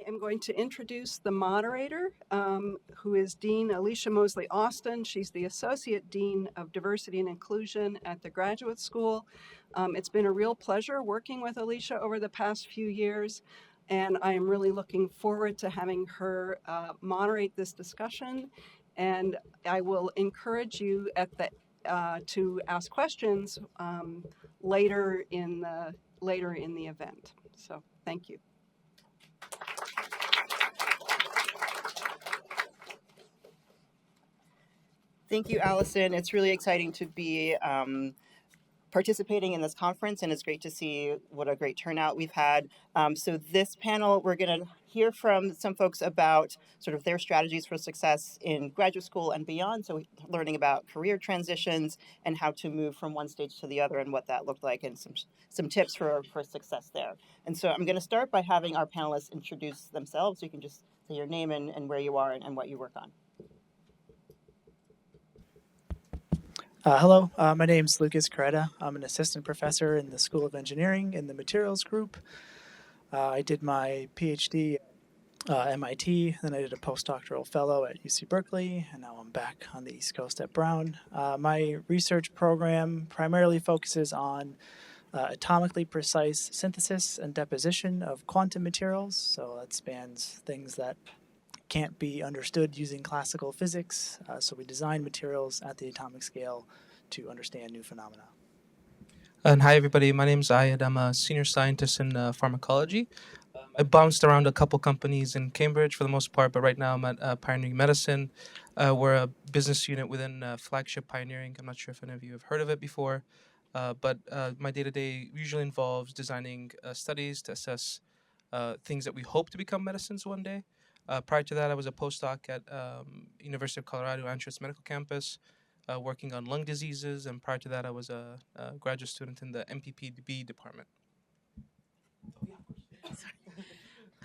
am going to introduce the moderator, who is Dean Alycia Mosley Austin. She's the Associate Dean of Diversity and Inclusion at the Graduate School. It's been a real pleasure working with Alycia over the past few years, and I am really looking forward to having her moderate this discussion. And I will encourage you to ask questions later in the event. So thank you. Thank you, Allison. It's really exciting to be participating in this conference, and it's great to see what a great turnout we've had. So this panel, we're going to hear from some folks about sort of their strategies for success in graduate school and beyond. So learning about career transitions and how to move from one stage to the other and what that looked like, and some tips for success there. And so I'm going to start by having our panelists introduce themselves. So you can just say your name and where you are and what you work on. Hello, my name is Lucas Caretta. I'm an assistant professor in the School of Engineering in the Materials Group. I did my Ph.D. at MIT, then I did a postdoctoral fellow at UC Berkeley, and now I'm back on the East Coast at Brown. My research program primarily focuses on atomically precise synthesis and deposition of quantum materials, so that spans things that can't be understood using classical physics, so we design materials at the atomic scale to understand new phenomena. And hi, everybody. My name is Ayad. I'm a senior scientist in pharmacology. I bounced around a couple companies in Cambridge for the most part, but right now I'm at Pioneering Medicine. We're a business unit within Flagship Pioneering. I'm not sure if any of you have heard of it before, but my day-to-day usually involves designing studies to assess things that we hope to become medicines one day. Prior to that, I was a postdoc at University of Colorado Anschutz Medical Campus, working on lung diseases, and prior to that, I was a graduate student in the MPPB department.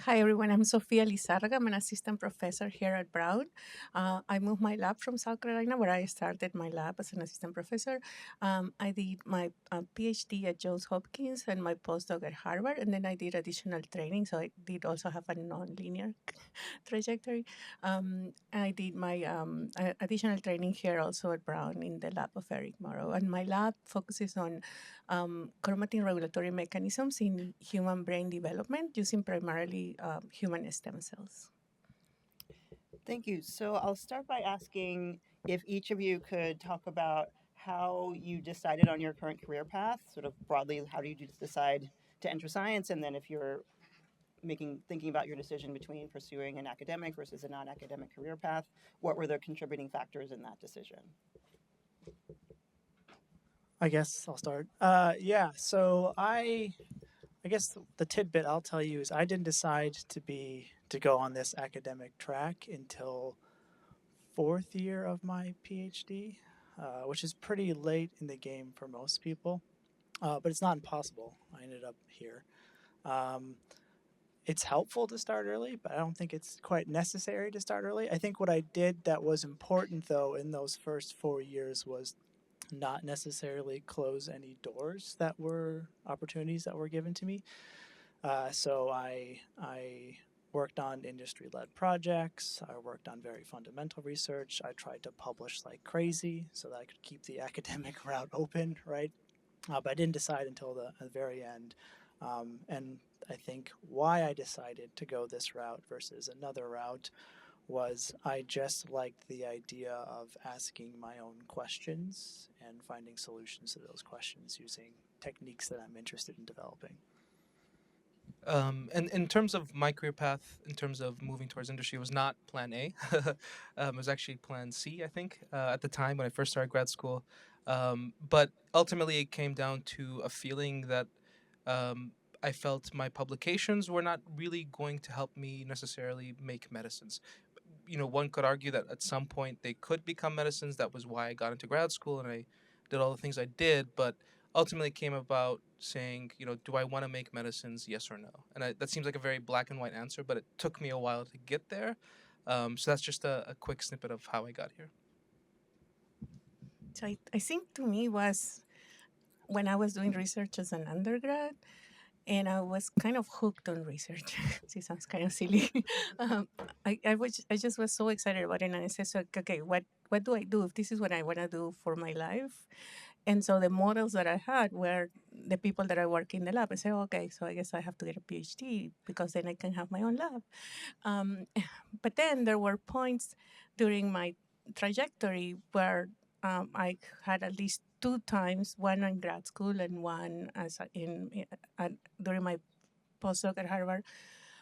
Hi, everyone. I'm Sofia Lizarraga. I'm an assistant professor here at Brown. I moved my lab from South Carolina, where I started my lab as an assistant professor. I did my PhD at Johns Hopkins and my postdoc at Harvard, and then I did additional training, so I did also have a non-linear trajectory. I did my additional training here also at Brown in the lab of Eric Morrow, and my lab focuses on chromatin regulatory mechanisms in human brain development using primarily human stem cells. Thank you. So I'll start by asking if each of you could talk about how you decided on your current career path, sort of broadly, how do you decide to enter science, and then if you're thinking about your decision between pursuing an academic versus a non-academic career path, what were the contributing factors in that decision? I guess I'll start. So I guess the tidbit I'll tell you is I didn't decide to go on this academic track until fourth year of my PhD, which is pretty late in the game for most people, but it's not impossible. I ended up here. It's helpful to start early, but I don't think it's quite necessary to start early. I think what I did that was important, though, in those first 4 years was not necessarily close any doors that were opportunities that were given to me. So I worked on industry-led projects. I worked on very fundamental research. I tried to publish like crazy so that I could keep the academic route open, right? But I didn't decide until the very end. And I think why I decided to go this route versus another route was I just liked the idea of asking my own questions and finding solutions to those questions using techniques that I'm interested in developing. And in terms of my career path, in terms of moving towards industry, it was not plan A. It was actually plan C, I think, at the time when I first started grad school. But ultimately, it came down to a feeling that I felt my publications were not really going to help me necessarily make medicines. One could argue that at some point they could become medicines. That was why I got into grad school and I did all the things I did. But ultimately, it came about saying, do I want to make medicines, yes or no? And that seems like a very black and white answer, but it took me a while to get there. So that's just a quick snippet of how I got here. So I think to me was when I was doing research as an undergrad, and I was kind of hooked on research. It sounds kind of silly. I just was so excited about it, and I said, so, okay, what do I do if this is what I want to do for my life? And so the models that I had were the people that I work in the lab. I said, okay, so I guess I have to get a PhD because then I can have my own lab. Um, but then there were points during my trajectory where I had at least two times, one in grad school and one as during my postdoc at Harvard,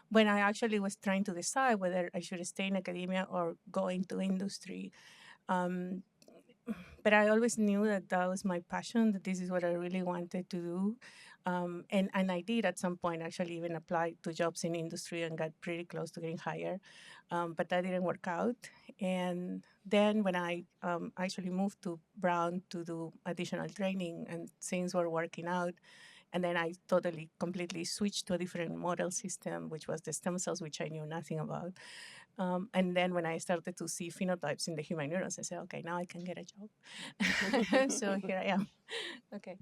when I actually was trying to decide whether I should stay in academia or go into industry. Um, but I always knew that that was my passion, that this is what I really wanted to do. And I did at some point actually even apply to jobs in industry and got pretty close to getting hired. But that didn't work out. And then when I actually moved to Brown to do additional training and things were working out, and then I totally, completely switched to a different model system, which was the stem cells, which I knew nothing about. And then when I started to see phenotypes in the human neurons, I said, okay, now I can get a job. So here I am. Okay.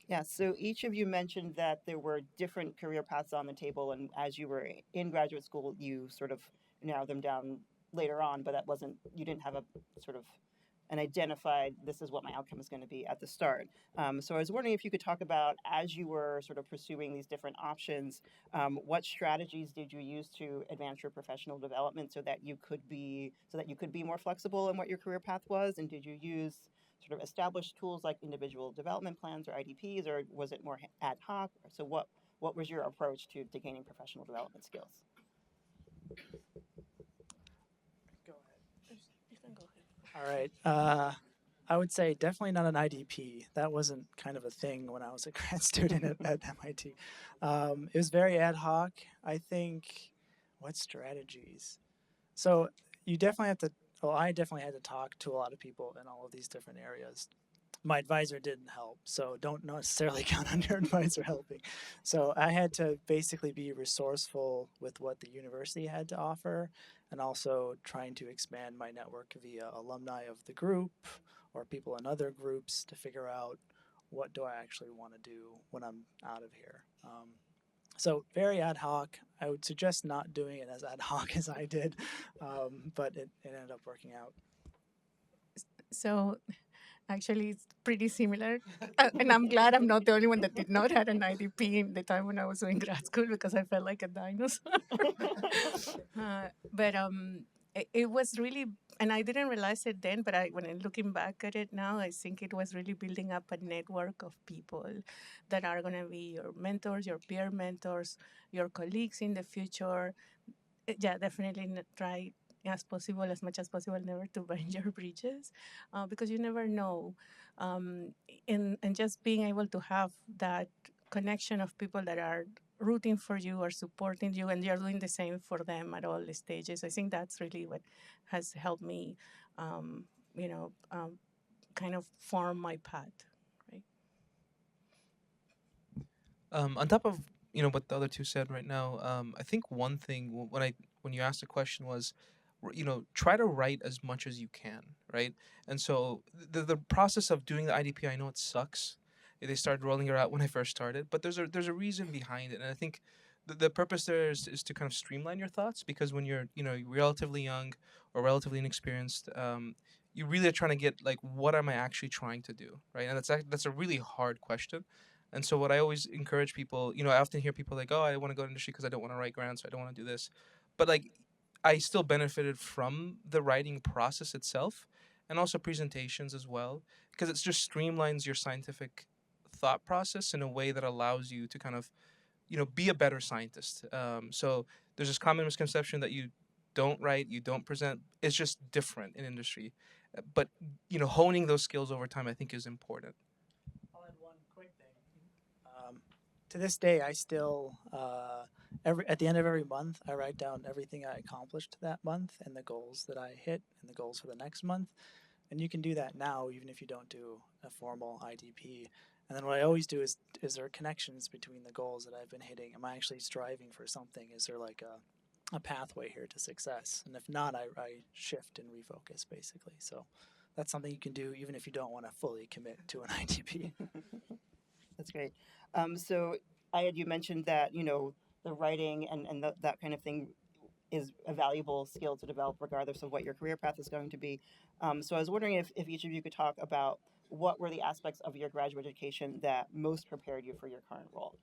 Yeah, so each of you mentioned that there were different career paths on the table, and as you were in graduate school, you sort of narrowed them down later on, but that wasn't, you didn't have a sort of an identified, this is what my outcome is going to be at the start. So I was wondering if you could talk about, as you were sort of pursuing these different options, what strategies did you use to advance your professional development so that you could be more flexible in what your career path was, and did you use sort of established tools like individual development plans or IDPs, or was it more ad hoc? So what was your approach to gaining professional development skills? Go ahead. You can go ahead. All right. I would say definitely not an IDP. That wasn't kind of a thing when I was a grad student at MIT. It was very ad hoc. I think, what strategies? So you definitely have to, well, I definitely had to talk to a lot of people in all of these different areas. My advisor didn't help, so don't necessarily count on your advisor helping. So I had to basically be resourceful with what the university had to offer, and also trying to expand my network via alumni of the group or people in other groups to figure out what do I actually want to do when I'm out of here. So very ad hoc. I would suggest not doing it as ad hoc as I did, but it ended up working out. So actually, it's pretty similar. And I'm glad I'm not the only one that did not have an IDP in the time when I was doing grad school because I felt like a dinosaur. But it was really, and I didn't realize it then, but when I'm looking back at it now, I think it was really building up a network of people that are going to be your mentors, your peer mentors, your colleagues in the future. Yeah, definitely try as much as possible, never to burn your bridges, because you never know. And just being able to have that connection of people that are rooting for you or supporting you, and you're doing the same for them at all the stages. I think that's really what has helped me, um, you know, um, kind of form my path, right? On top of what the other two said right now, I think one thing when you asked the question was, try to write as much as you can, right? And so the process of doing the IDP, I know it sucks. They started rolling it out when I first started, but there's a reason behind it, and I think the purpose there is to kind of streamline your thoughts, because when you're relatively young or relatively inexperienced, you really are trying to get like, what am I actually trying to do, right? And that's a really hard question. And so what I always encourage people, I often hear people like, oh, I want to go to industry because I don't want to write grants, or I don't want to do this. But like, I still benefited from the writing process itself, and also presentations as well, because it just streamlines your scientific thought process in a way that allows you to kind of, be a better scientist. So there's this common misconception that you don't write, you don't present. It's just different in industry. But, honing those skills over time, I think, is important. I'll add one quick thing. To this day, I still at the end of every month, I write down everything I accomplished that month and the goals that I hit and the goals for the next month. And you can do that now, even if you don't do a formal IDP. And then what I always do is there connections between the goals that I've been hitting? Am I actually striving for something? Is there like a pathway here to success? And if not, I shift and refocus, basically. So that's something you can do even if you don't want to fully commit to an IDP. That's great. So you mentioned that, the writing and that kind of thing is a valuable skill to develop regardless of what your career path is going to be. So I was wondering if each of you could talk about what were the aspects of your graduate education that most prepared you for your current role.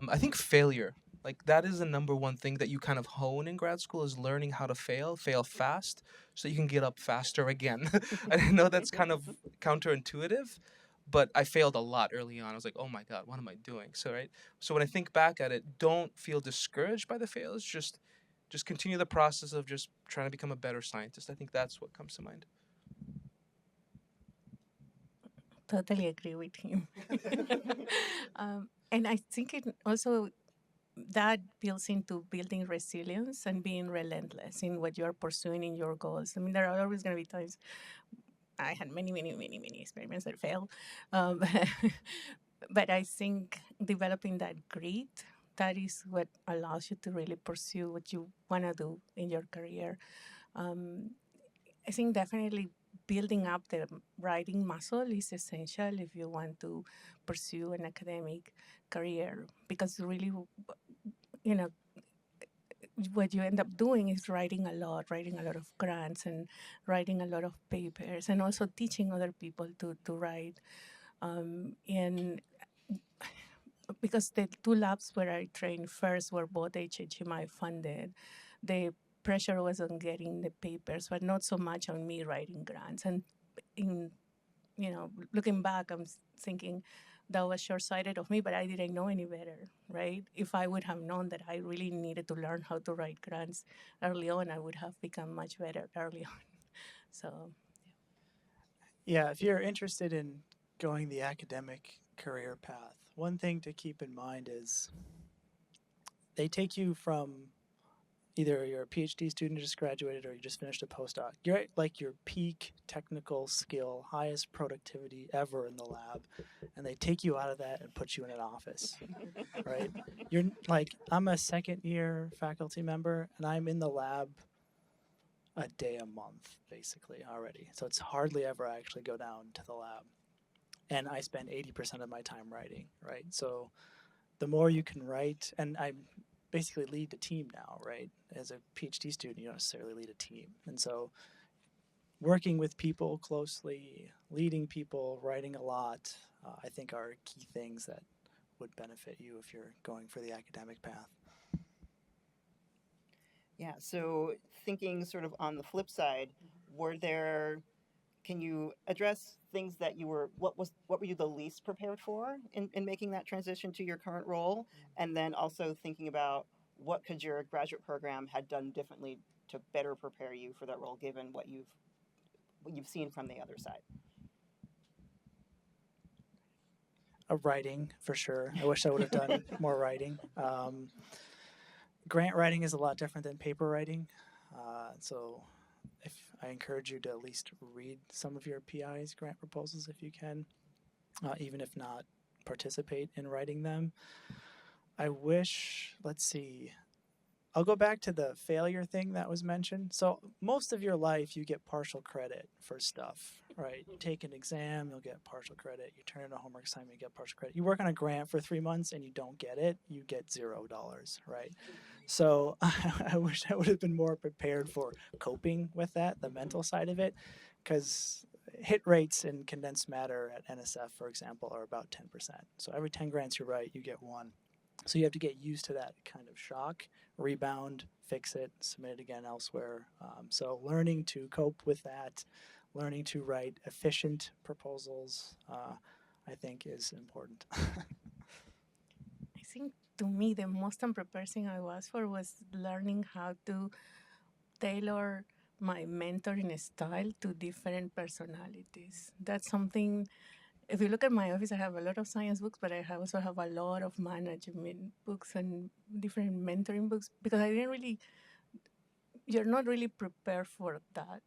I think failure, like that is the number one thing that you kind of hone in grad school, is learning how to fail fast, so you can get up faster again. I know that's kind of counterintuitive, but I failed a lot early on. I was like, oh my god, what am I doing? So when I think back at it, don't feel discouraged by the fails. Just continue the process of just trying to become a better scientist. I think that's what comes to mind. Totally agree with him. And I think it also that builds into building resilience and being relentless in what you're pursuing in your goals. I mean, there are always going to be times. I had many experiments that failed, but I think developing that grit, that is what allows you to really pursue what you want to do in your career. I think definitely building up the writing muscle is essential if you want to pursue an academic career, because really, you know, what you end up doing is writing a lot of grants and writing a lot of papers, and also teaching other people to write. And because the two labs where I trained first were both HHMI funded, the pressure was on getting the papers, but not so much on me writing grants. And in looking back, I'm thinking that was short-sighted of me, but I didn't know any better, right? If I would have known that I really needed to learn how to write grants early on, I would have become much better early on. So, Yeah, if you're interested in going the academic career path, one thing to keep in mind is they take you from either you're a PhD student who just graduated or you just finished a postdoc. You're at like your peak technical skill, highest productivity ever in the lab, and they take you out of that and put you in an office, right? You're like, I'm a second year faculty member and I'm in the lab a day a month basically already. So it's hardly ever I actually go down to the lab. And I spend 80% of my time writing, right? So the more you can write, and I basically lead the team now, right? As a PhD student, you don't necessarily lead a team. And so working with people closely, leading people, writing a lot, I think are key things that would benefit you if you're going for the academic path. Yeah, so thinking sort of on the flip side, can you address things that what were you the least prepared for in making that transition to your current role? And then also thinking about what could your graduate program had done differently to better prepare you for that role, given what you've seen from the other side? Writing, for sure. I wish I would have done more writing. Grant writing is a lot different than paper writing. So if I encourage you to at least read some of your PI's grant proposals if you can, even if not participate in writing them. I wish, let's see, I'll go back to the failure thing that was mentioned. So most of your life you get partial credit for stuff, right? You take an exam, you'll get partial credit. You turn in a homework assignment, you get partial credit. You work on a grant for 3 months and you don't get it, you get $0, right? So I wish I would have been more prepared for coping with that, the mental side of it, because hit rates in condensed matter at NSF, for example, are about 10%. So every 10 grants you write, you get one. So you have to get used to that kind of shock, rebound, fix it, submit it again elsewhere. So learning to cope with that, learning to write efficient proposals, I think is important. I think to me, the most unprepared thing I was for was learning how to tailor my mentoring style to different personalities. That's something. If you look at my office, I have a lot of science books, but I also have a lot of management books and different mentoring books, because you're not really prepared for that,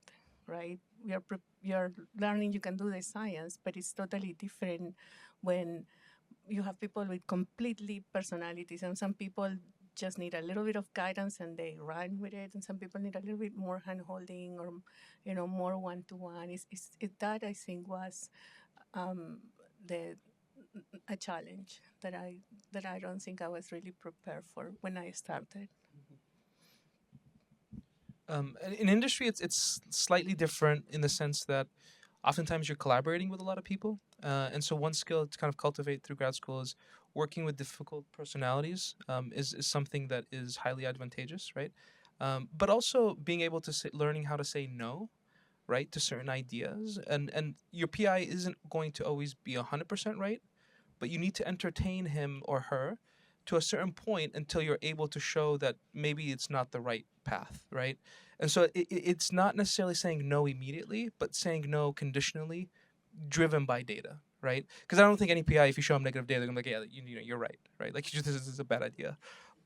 right? You're learning you can do the science, but it's totally different when you have people with completely personalities, and some people just need a little bit of guidance and they run with it, and some people need a little bit more hand holding, or more one-to-one. That I think was the a challenge that I don't think I was really prepared for when I started. In industry, it's slightly different in the sense that oftentimes you're collaborating with a lot of people, and so one skill to kind of cultivate through grad school is working with difficult personalities. Is something that is highly advantageous, right? But also being able to learning how to say no, right, to certain ideas, and your PI isn't going to always be 100% right, but you need to entertain him or her to a certain point until you're able to show that maybe it's not the right path, right? And so it's not necessarily saying no immediately, but saying no conditionally, driven by data, right? Because I don't think any PI, if you show them negative data, they're gonna be like, yeah, you're right, right? Like, this is a bad idea.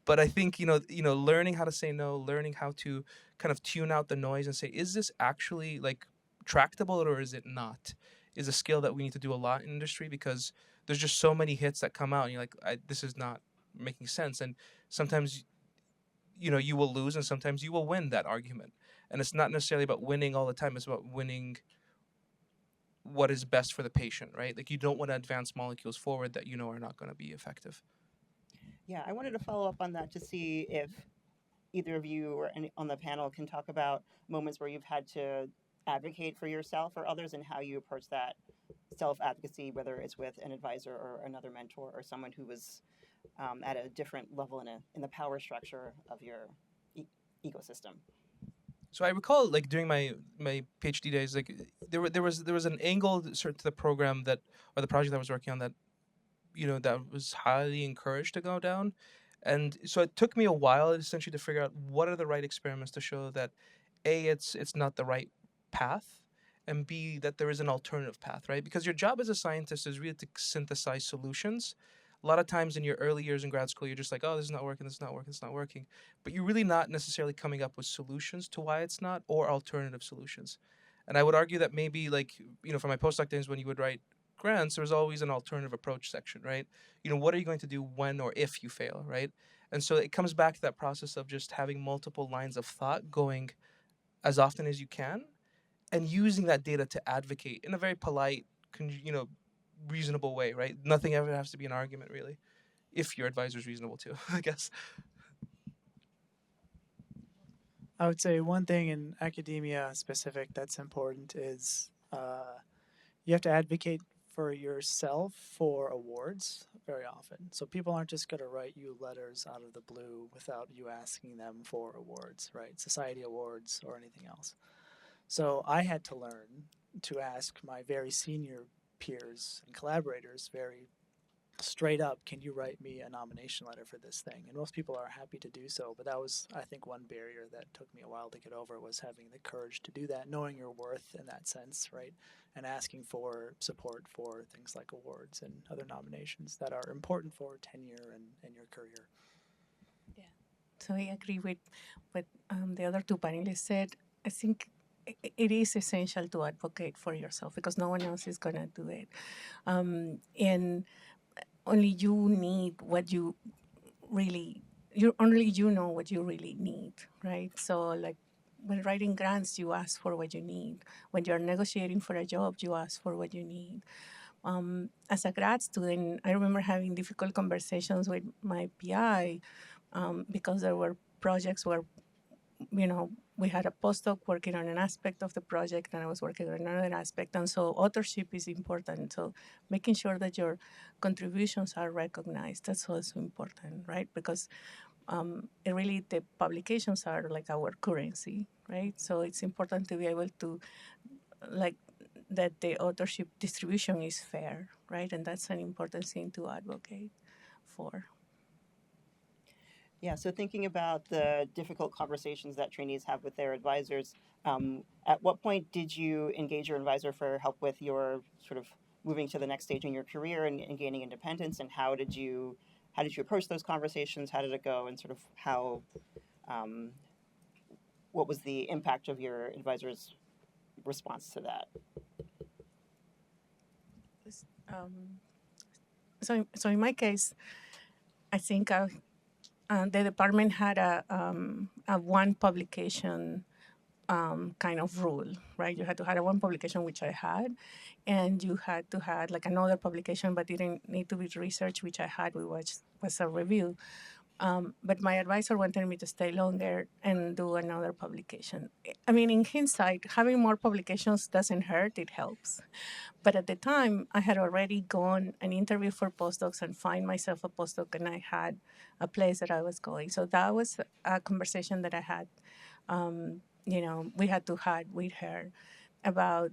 But I think learning how to say no, learning how to kind of tune out the noise and say, is this actually like tractable or is it not, is a skill that we need to do a lot in industry, because there's just so many hits that come out and you're like, this is not making sense. And sometimes you will lose and sometimes you will win that argument. And it's not necessarily about winning all the time, it's about winning what is best for the patient, right? Like, you don't want to advance molecules forward that are not going to be effective. Yeah, I wanted to follow up on that to see if either of you or any on the panel can talk about moments where you've had to advocate for yourself or others and how you approach that self-advocacy, whether it's with an advisor or another mentor or someone who was at a different level in the power structure of your ecosystem. So I recall, like, during my PhD days, like, there was an angle to the program that, or the project I was working on, that that was highly encouraged to go down. And so it took me a while essentially to figure out what are the right experiments to show that A, it's not the right path, and B, that there is an alternative path, right? Because your job as a scientist is really to synthesize solutions. A lot of times in your early years in grad school, you're just like, oh, this is not working, this is not working, this is not working. But you're really not necessarily coming up with solutions to why it's not, or alternative solutions. And I would argue that maybe, like, for my postdoc days, when you would write grants, there was always an alternative approach section, right? What are you going to do when or if you fail, right? And so it comes back to that process of just having multiple lines of thought going as often as you can, and using that data to advocate in a very polite, reasonable way, right? Nothing ever has to be an argument, really, if your advisor is reasonable too, I guess. I would say one thing in academia specific that's important is you have to advocate for yourself for awards very often. So people aren't just going to write you letters out of the blue without you asking them for awards, right? Society awards or anything else. So I had to learn to ask my very senior peers and collaborators very straight up, can you write me a nomination letter for this thing? And most people are happy to do so, but that was, I think, one barrier that took me a while to get over, was having the courage to do that, knowing your worth in that sense, right? And asking for support for things like awards and other nominations that are important for tenure and your career. Yeah. So I agree with what the other two panelists said. I think it is essential to advocate for yourself because no one else is going to do it. And only you need what you really, only you know what you really need, right? So, like, when writing grants, you ask for what you need. When you're negotiating for a job, you ask for what you need. As a grad student, I remember having difficult conversations with my PI because there were projects where, we had a postdoc working on an aspect of the project and I was working on another aspect. And so authorship is important. So making sure that your contributions are recognized, that's also important, right? Because the publications are like our currency, right? So it's important to be able to, like, that the authorship distribution is fair, right? And that's an important thing to advocate for. Yeah, so thinking about the difficult conversations that trainees have with their advisors, at what point did you engage your advisor for help with your sort of moving to the next stage in your career and gaining independence? And how did you approach those conversations? How did it go? And sort of how, what was the impact of your advisor's response to that? So in my case, I think the department had a one publication kind of rule, right? You had to have one publication, which I had, and you had to have like another publication, but didn't need to be research, which I had, which was a review. But my advisor wanted me to stay longer and do another publication. I mean, in hindsight, having more publications doesn't hurt, it helps. But at the time, I had already gone and interviewed for postdocs and find myself a postdoc, and I had a place that I was going. So that was a conversation that I had, we had to have with her about,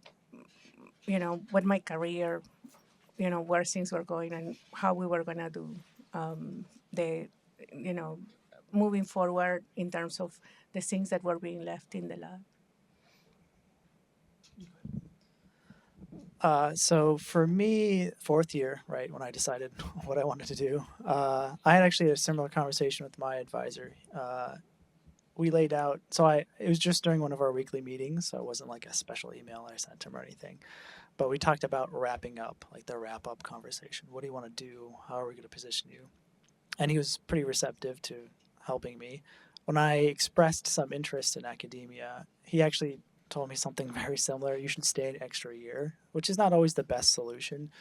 what my career, where things were going and how we were going to do the, you know, moving forward in terms of the things that were being left in the lab. So for me, fourth year, right, when I decided what I wanted to do, I had actually a similar conversation with my advisor. We laid out, it was just during one of our weekly meetings, so it wasn't like a special email I sent him or anything. But we talked about wrapping up, like the wrap up conversation. What do you want to do? How are we going to position you? And he was pretty receptive to helping me. When I expressed some interest in academia, he actually told me something very similar. You should stay an extra year, which is not always the best solution,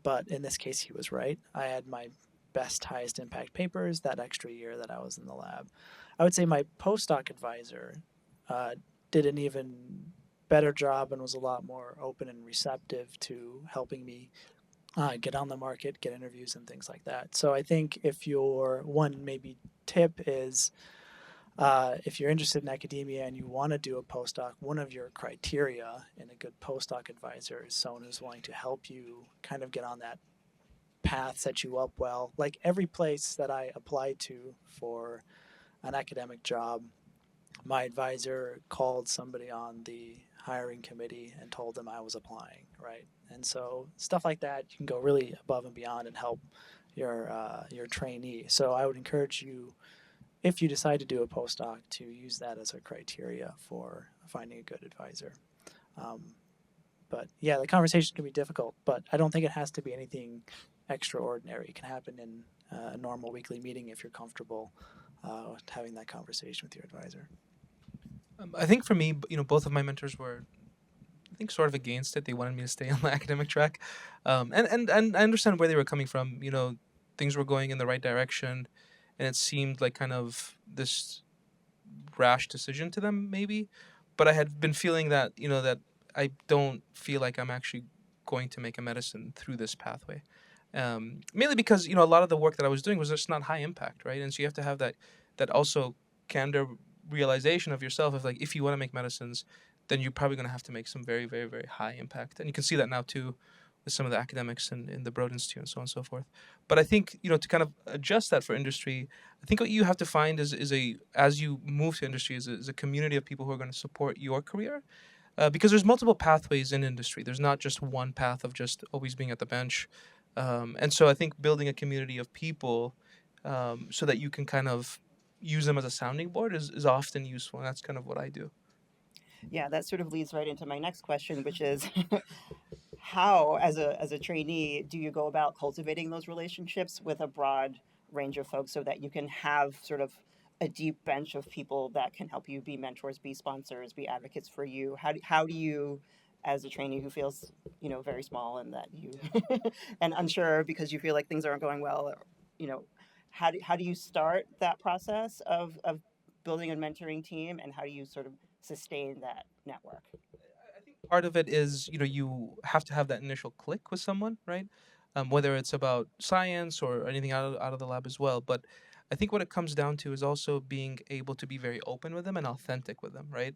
but in this case, he was right. I had my best, highest impact papers that extra year that I was in the lab. I would say my postdoc advisor did an even better job and was a lot more open and receptive to helping me get on the market, get interviews, and things like that. So I think if your one maybe tip is if you're interested in academia and you want to do a postdoc, one of your criteria in a good postdoc advisor is someone who's willing to help you kind of get on that path, set you up well. Like every place that I applied to for an academic job, my advisor called somebody on the hiring committee and told them I was applying, right? And so stuff like that, you can go really above and beyond and help your trainee. So I would encourage you, if you decide to do a postdoc, to use that as a criteria for finding a good advisor. But yeah, the conversation can be difficult, but I don't think it has to be anything extraordinary. It can happen in a normal weekly meeting if you're comfortable having that conversation with your advisor. I think for me, both of my mentors were, I think, sort of against it. They wanted me to stay on the academic track, and I understand where they were coming from. Things were going in the right direction, and it seemed like kind of this rash decision to them, maybe. But I had been feeling that that I don't feel like I'm actually going to make a medicine through this pathway, mainly because a lot of the work that I was doing was just not high impact, right? And so you have to have that also candor realization of yourself of like, if you want to make medicines, then you're probably going to have to make some very, very, very high impact. And you can see that now too with some of the academics in the Broad Institute and so on and so forth. But I think, to kind of adjust that for industry, I think what you have to find is as you move to industry, is a community of people who are going to support your career. Because there's multiple pathways in industry. There's not just one path of just always being at the bench. And so I think building a community of people so that you can kind of use them as a sounding board is often useful. And that's kind of what I do. Yeah, that sort of leads right into my next question, which is how, as a trainee, do you go about cultivating those relationships with a broad range of folks so that you can have sort of a deep bench of people that can help you be mentors, be sponsors, be advocates for you? How do you, as a trainee who feels, very small and that you and unsure because you feel like things aren't going well, how do you start that process of building a mentoring team, and how do you sort of sustain that network? I think part of it is, you have to have that initial click with someone, right? Whether it's about science or anything out of the lab as well. But I think what it comes down to is also being able to be very open with them and authentic with them, right?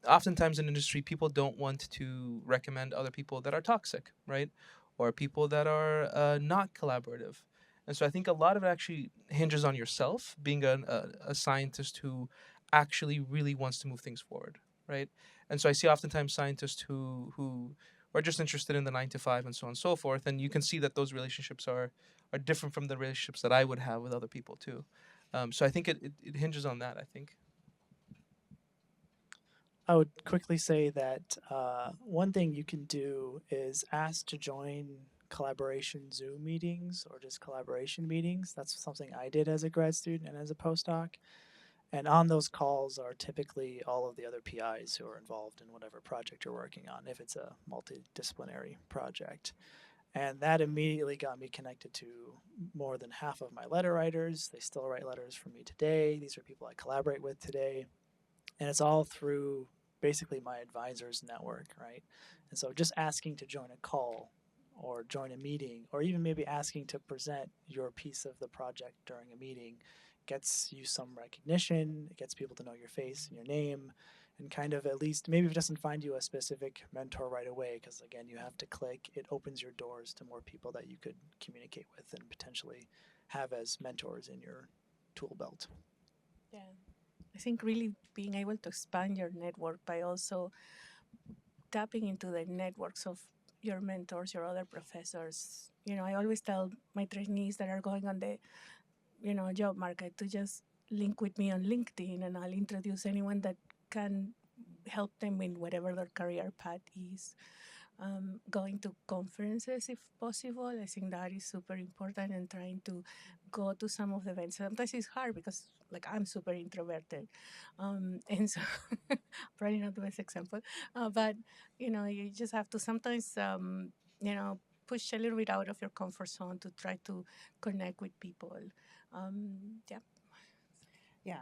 Oftentimes in industry, people don't want to recommend other people that are toxic, right? Or people that are not collaborative. And so I think a lot of it actually hinges on yourself being a scientist who actually really wants to move things forward, right? And so I see oftentimes scientists who are just interested in the 9 to 5 and so on and so forth. And you can see that those relationships are different from the relationships that I would have with other people too. So I think it hinges on that, I think. I would quickly say that one thing you can do is ask to join collaboration Zoom meetings or just collaboration meetings. That's something I did as a grad student and as a postdoc. And on those calls are typically all of the other PIs who are involved in whatever project you're working on, if it's a multidisciplinary project. And that immediately got me connected to more than half of my letter writers. They still write letters for me today. These are people I collaborate with today. And it's all through basically my advisors network, right? And so just asking to join a call or join a meeting, or even maybe asking to present your piece of the project during a meeting gets you some recognition. It gets people to know your face and your name, and kind of, at least, maybe if it doesn't find you a specific mentor right away, because again, you have to click, it opens your doors to more people that you could communicate with and potentially have as mentors in your tool belt. Yeah. I think really being able to expand your network by also tapping into the networks of your mentors, your other professors. I always tell my trainees that are going on the, job market to just link with me on LinkedIn, and I'll introduce anyone that can help them in whatever their career path is. Going to conferences if possible, I think that is super important, and trying to go to some of the events. Sometimes it's hard because I'm super introverted, and so probably not the best example, but you just have to sometimes push a little bit out of your comfort zone to try to connect with people. Yeah. Yeah.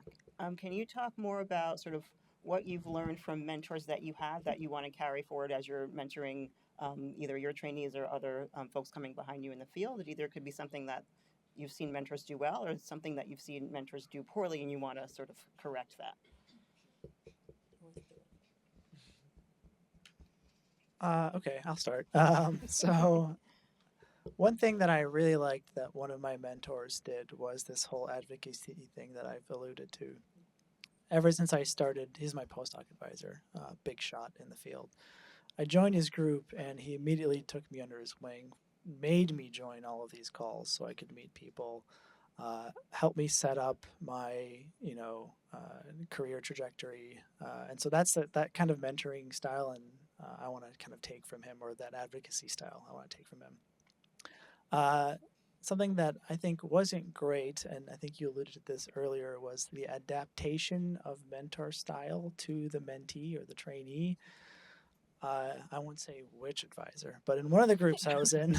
Can you talk more about sort of what you've learned from mentors that you have that you want to carry forward as you're mentoring either your trainees or other folks coming behind you in the field? It either could be something that you've seen mentors do well, or something that you've seen mentors do poorly and you want to sort of correct that. Okay, I'll start. So one thing that I really liked that one of my mentors did was this whole advocacy thing that I've alluded to. Ever since I started, he's my postdoc advisor, big shot in the field. I joined his group, and he immediately took me under his wing, made me join all of these calls so I could meet people, helped me set up my career trajectory, and so that's that kind of mentoring style, and I want to kind of take from him, or that advocacy style I want to take from him. Something that I think wasn't great, and I think you alluded to this earlier, was the adaptation of mentor style to the mentee or the trainee. I won't say which advisor, but in one of the groups I was in,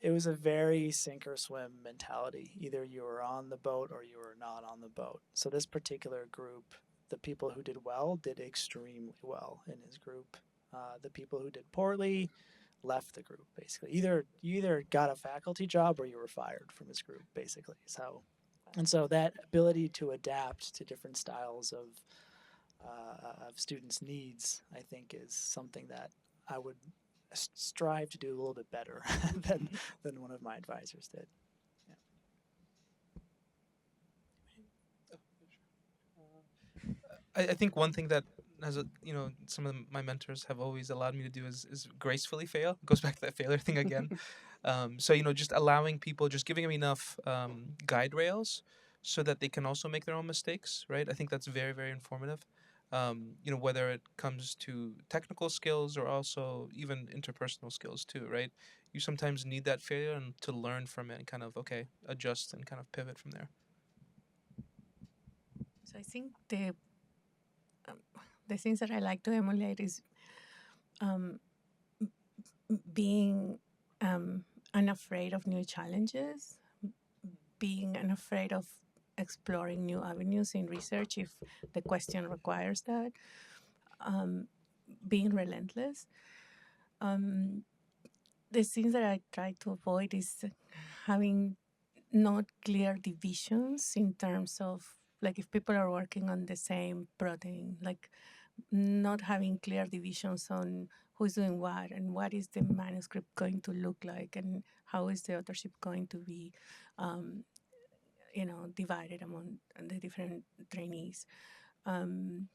it was a very sink or swim mentality. Either you were on the boat or you were not on the boat. So this particular group, the people who did well did extremely well in his group. The people who did poorly left the group, basically. You either got a faculty job or you were fired from his group, basically. So that ability to adapt to different styles of students' needs, I think, is something that I would strive to do a little bit better than one of my advisors did. I think one thing that some of my mentors have always allowed me to do is gracefully fail. It goes back to that failure thing again. So just allowing people, just giving them enough guide rails so that they can also make their own mistakes, right? I think that's very, very informative. Whether it comes to technical skills or also even interpersonal skills too, right? You sometimes need that failure and to learn from it and kind of adjust and kind of pivot from there. So I think the things that I like to emulate is being unafraid of new challenges, being unafraid of exploring new avenues in research if the question requires that, being relentless. The things that I try to avoid is having not clear divisions in terms of, like, if people are working on the same protein, like not having clear divisions on who's doing what and what is the manuscript going to look like and how is the authorship going to be divided among the different trainees. And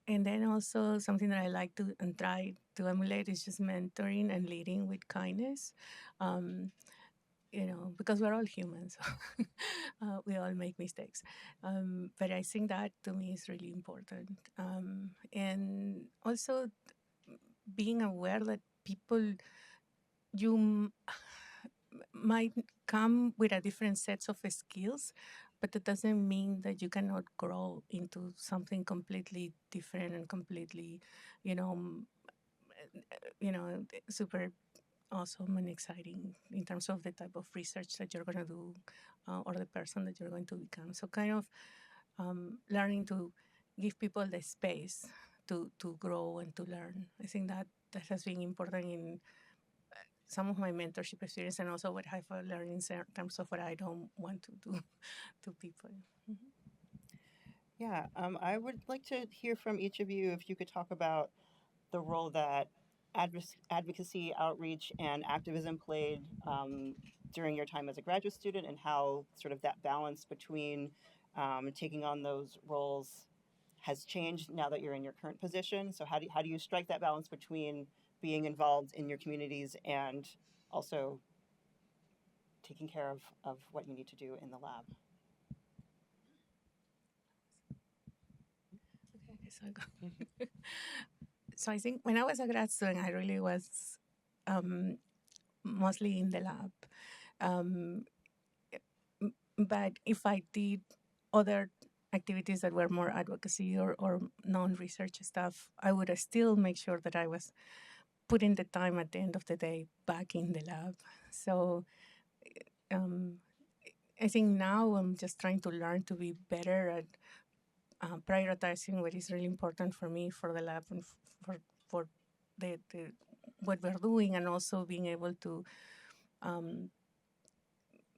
then also something that I like to and try to emulate is just mentoring and leading with kindness. Because we're all humans, we all make mistakes. But I think that to me is really important. And also being aware that people, you might come with a different sets of skills, but that doesn't mean that you cannot grow into something completely different and completely, you know, super awesome and exciting in terms of the type of research that you're going to do or the person that you're going to become. So kind of learning to give people the space to grow and to learn. I think that has been important in some of my mentorship experience and also what I've learned in terms of what I don't want to do to people. Mhm. Yeah, I would like to hear from each of you if you could talk about the role that advocacy, outreach, and activism played during your time as a graduate student, and how sort of that balance between taking on those roles has changed now that you're in your current position. So how do you strike that balance between being involved in your communities and also taking care of what you need to do in the lab? Okay, so I go. So I think when I was a grad student, I really was mostly in the lab. Um, but if I did other activities that were more advocacy or non-research stuff, I would still make sure that I was putting the time at the end of the day back in the lab. So um, I think now I'm just trying to learn to be better at prioritizing what is really important for me for the lab and for the what we're doing, and also being able to um,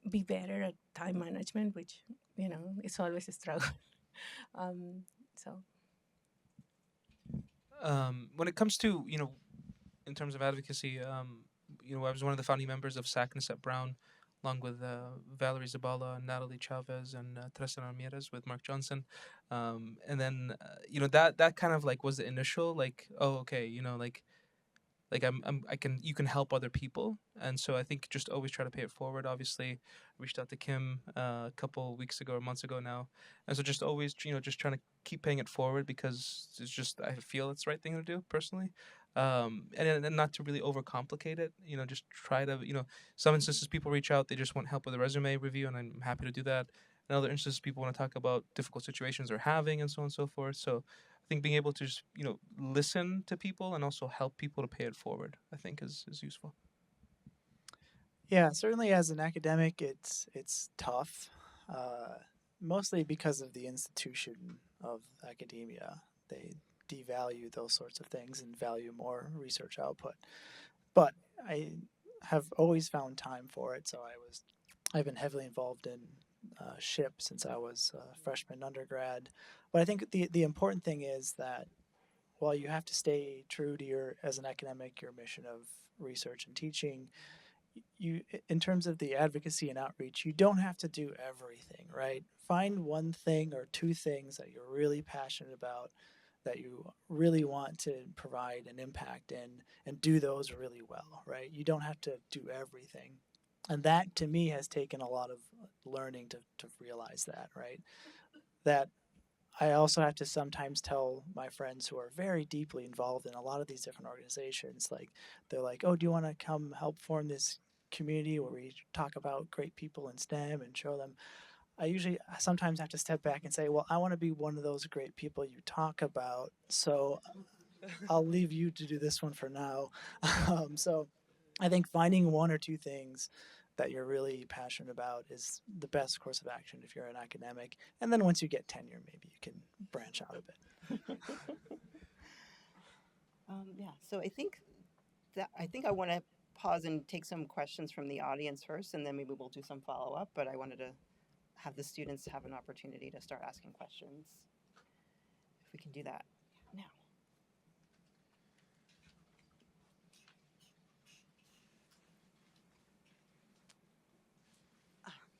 be better at time management, which is always a struggle. um, so When it comes to, in terms of advocacy, I was one of the founding members of SACNIS at Brown, along with Valerie Zabala, Natalie Chavez, and Teresa Ramirez with Mark Johnson. And then, that kind of like was the initial, like, oh, okay, like you can help other people. And so I think just always try to pay it forward. Obviously, I reached out to Kim a couple weeks ago or months ago now, and so just always just trying to keep paying it forward, because it's just, I feel it's the right thing to do personally. And not to really overcomplicate it. Just try to, some instances people reach out, they just want help with a resume review, and I'm happy to do that. In other instances, people want to talk about difficult situations they're having, and so on and so forth. So I think being able to just, listen to people and also help people to pay it forward, I think is useful. Yeah, certainly as an academic, it's tough, uh, mostly because of the institution of academia. They devalue those sorts of things and value more research output. But I have always found time for it, so I've been heavily involved in SHIP since I was a freshman undergrad. But I think the important thing is that while you have to stay true to as an academic, your mission of research and teaching, you, in terms of the advocacy and outreach, you don't have to do everything, right? Find one thing or two things that you're really passionate about, that you really want to provide an impact in, and do those really well, right? You don't have to do everything. And that to me has taken a lot of learning to realize that, right? That I also have to sometimes tell my friends who are very deeply involved in a lot of these different organizations, like, they're like, oh, do you want to come help form this community where we talk about great people in STEM and show them? I usually sometimes have to step back and say, well, I want to be one of those great people you talk about. So I'll leave you to do this one for now. So I think finding one or two things that you're really passionate about is the best course of action if you're an academic. And then once you get tenure, maybe you can branch out a bit. Yeah, so I think I want to pause and take some questions from the audience first, and then maybe we'll do some follow up. But I wanted to have the students have an opportunity to start asking questions. If we can do that now.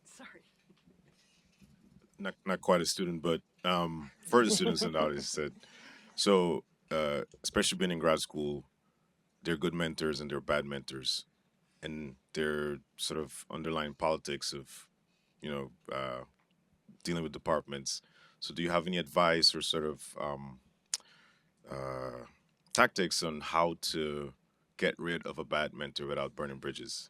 Sorry. Not quite a student, but for the students in the audience said, so especially being in grad school, they're good mentors and they're bad mentors, and they're sort of underlying politics of dealing with departments. So do you have any advice or sort of uh, tactics on how to get rid of a bad mentor without burning bridges?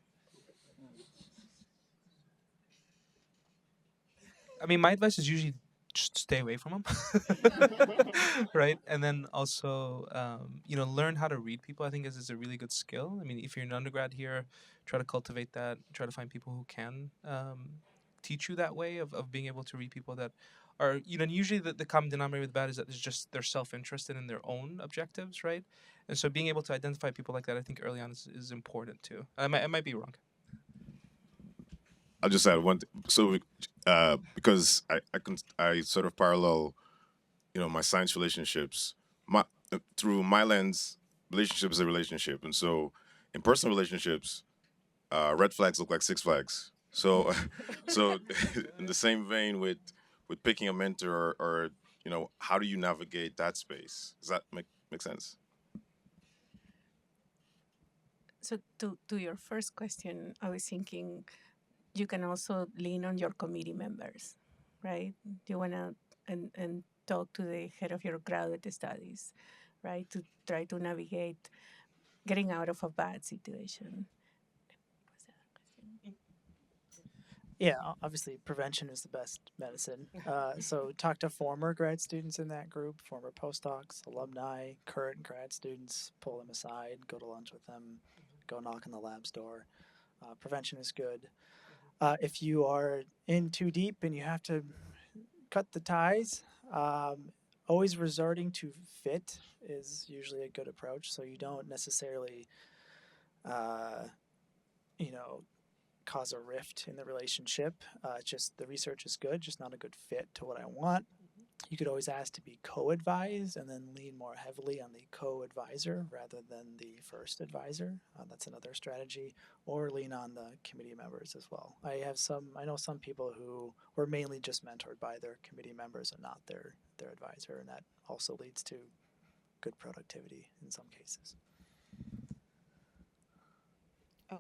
I mean, my advice is usually just stay away from them, right? And then also, learn how to read people. I think is a really good skill. I mean, if you're an undergrad here, try to cultivate that. Try to find people who can teach you that way of being able to read people that are, and usually the common denominator with that is that it's just they're self-interested in their own objectives, right? And so being able to identify people like that, I think early on is important too. I might be wrong. I'll just add one. So, because I sort of parallel, my science relationships, through my lens, relationship is a relationship, and so in personal relationships, red flags look like Six Flags. So, so in the same vein with picking a mentor or how do you navigate that space? Does that make sense? So to your first question, I was thinking you can also lean on your committee members, right? You want to and talk to the head of your graduate studies, right? To try to navigate getting out of a bad situation. Yeah, obviously prevention is the best medicine. So talk to former grad students in that group, former postdocs, alumni, current grad students, pull them aside, go to lunch with them, go knock on the lab's door. Prevention is good. If you are in too deep and you have to cut the ties, always resorting to fit is usually a good approach. So you don't necessarily, cause a rift in the relationship. Just the research is good, just not a good fit to what I want. You could always ask to be co-advised and then lean more heavily on the co-advisor rather than the first advisor. That's another strategy. Or lean on the committee members as well. I know some people who were mainly just mentored by their committee members and not their advisor, and that also leads to good productivity in some cases. Oh.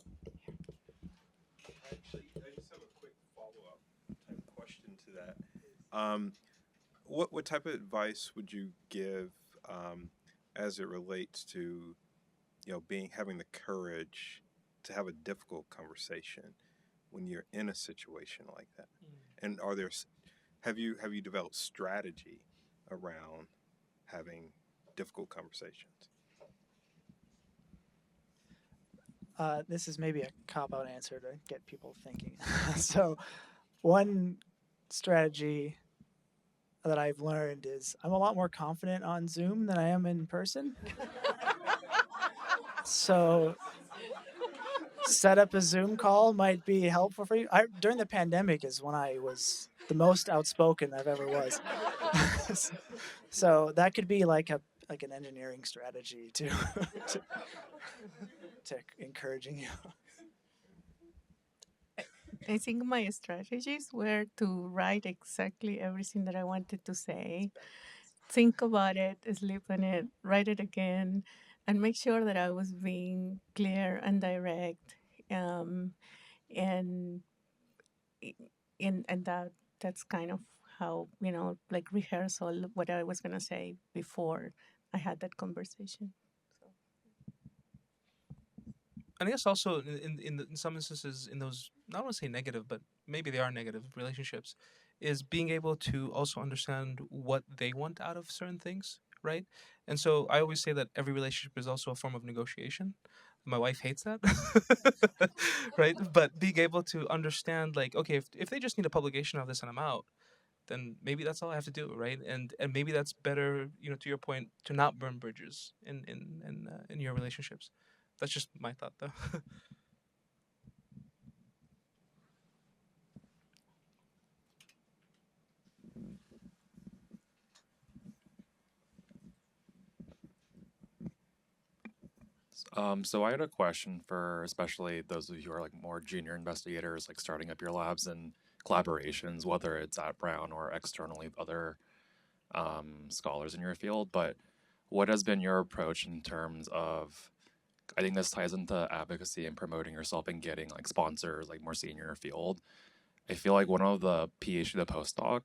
Actually, I just have a quick follow-up type question to that. What type of advice would you give as it relates to having the courage to have a difficult conversation when you're in a situation like that? And have you developed strategy around having difficult conversations? This is maybe a cop-out answer to get people thinking. So one strategy that I've learned is I'm a lot more confident on Zoom than I am in person. So set up a Zoom call might be helpful for you. During the pandemic is when I was the most outspoken I've ever was. So that could be like an engineering strategy to encouraging you. I think my strategies were to write exactly everything that I wanted to say, think about it, sleep on it, write it again, and make sure that I was being clear and direct. Um, and and that's kind of how like rehearsal what I was gonna say before I had that conversation. And I guess also in some instances in those, I don't want to say negative, but maybe they are negative relationships, is being able to also understand what they want out of certain things, right? And so I always say that every relationship is also a form of negotiation. My wife hates that, right? But being able to understand, like, okay, if they just need a publication of this and I'm out, then maybe that's all I have to do, right? And maybe that's better, to your point, to not burn bridges in your relationships. That's just my thought, though. So I had a question for especially those of you who are like more junior investigators, like starting up your labs and collaborations, whether it's at Brown or externally with other scholars in your field. But what has been your approach in terms of, I think this ties into advocacy and promoting yourself and getting like sponsors, like more senior in your field. I feel like one of the Ph.D. to postdoc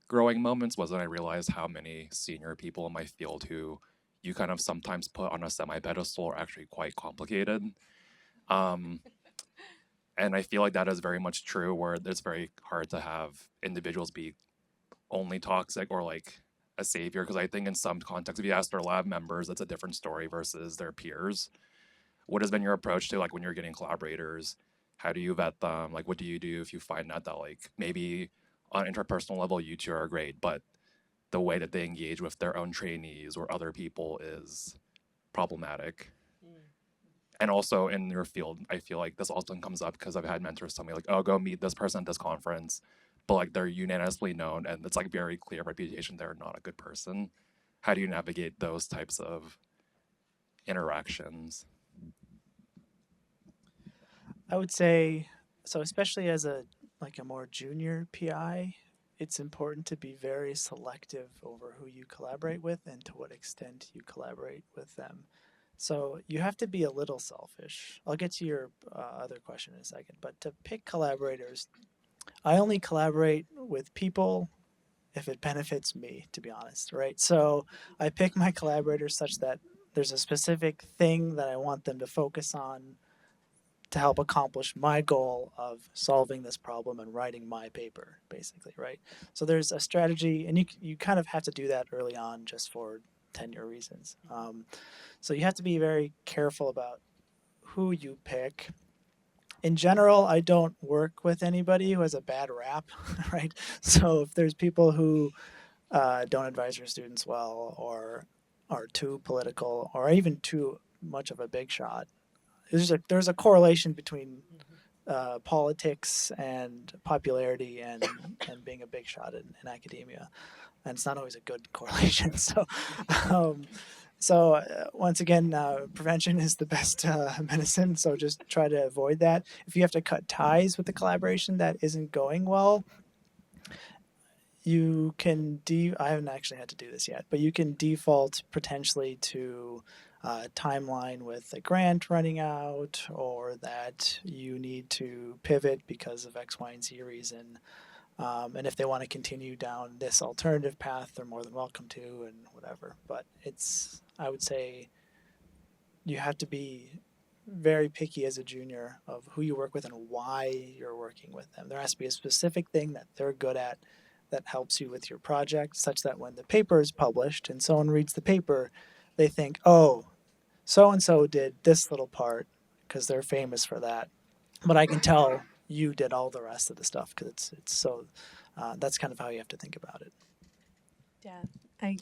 growing moments was when I realized how many senior people in my field who you kind of sometimes put on a semi pedestal are actually quite complicated. Um, And I feel like that is very much true, where it's very hard to have individuals be only toxic or like a savior. Because I think in some contexts, if you ask their lab members, it's a different story versus their peers. What has been your approach to like when you're getting collaborators? How do you vet them? Like, what do you do if you find out that like maybe on an interpersonal level you two are great, but the way that they engage with their own trainees or other people is problematic? And also in your field, I feel like this often comes up because I've had mentors tell me like, "Oh, go meet this person at this conference," but like they're unanimously known, and it's like very clear reputation they're not a good person. How do you navigate those types of interactions? I would say so, especially as a like a more junior PI, it's important to be very selective over who you collaborate with and to what extent you collaborate with them. So you have to be a little selfish. I'll get to your other question in a second, but to pick collaborators, I only collaborate with people if it benefits me, to be honest, right? So I pick my collaborators such that there's a specific thing that I want them to focus on to help accomplish my goal of solving this problem and writing my paper, basically, right? So there's a strategy, and you kind of have to do that early on just for tenure reasons. So you have to be very careful about who you pick. In general, I don't work with anybody who has a bad rap, right? So if there's people who don't advise their students well, or are too political, or even too much of a big shot, there's a correlation between politics and popularity and being a big shot in academia, and it's not always a good correlation. Um, once again, prevention is the best medicine. So just try to avoid that. If you have to cut ties with the collaboration that isn't going well, you can I haven't actually had to do this yet, but you can default potentially to timeline with a grant running out, or that you need to pivot because of X, Y, and Z reason. And if they want to continue down this alternative path, they're more than welcome to, and whatever. But I would say, you have to be very picky as a junior of who you work with and why you're working with them. There has to be a specific thing that they're good at that helps you with your project, such that when the paper is published and someone reads the paper, they think, oh, so and so did this little part because they're famous for that. But I can tell you did all the rest of the stuff because it's so. That's kind of how you have to think about it. Yeah,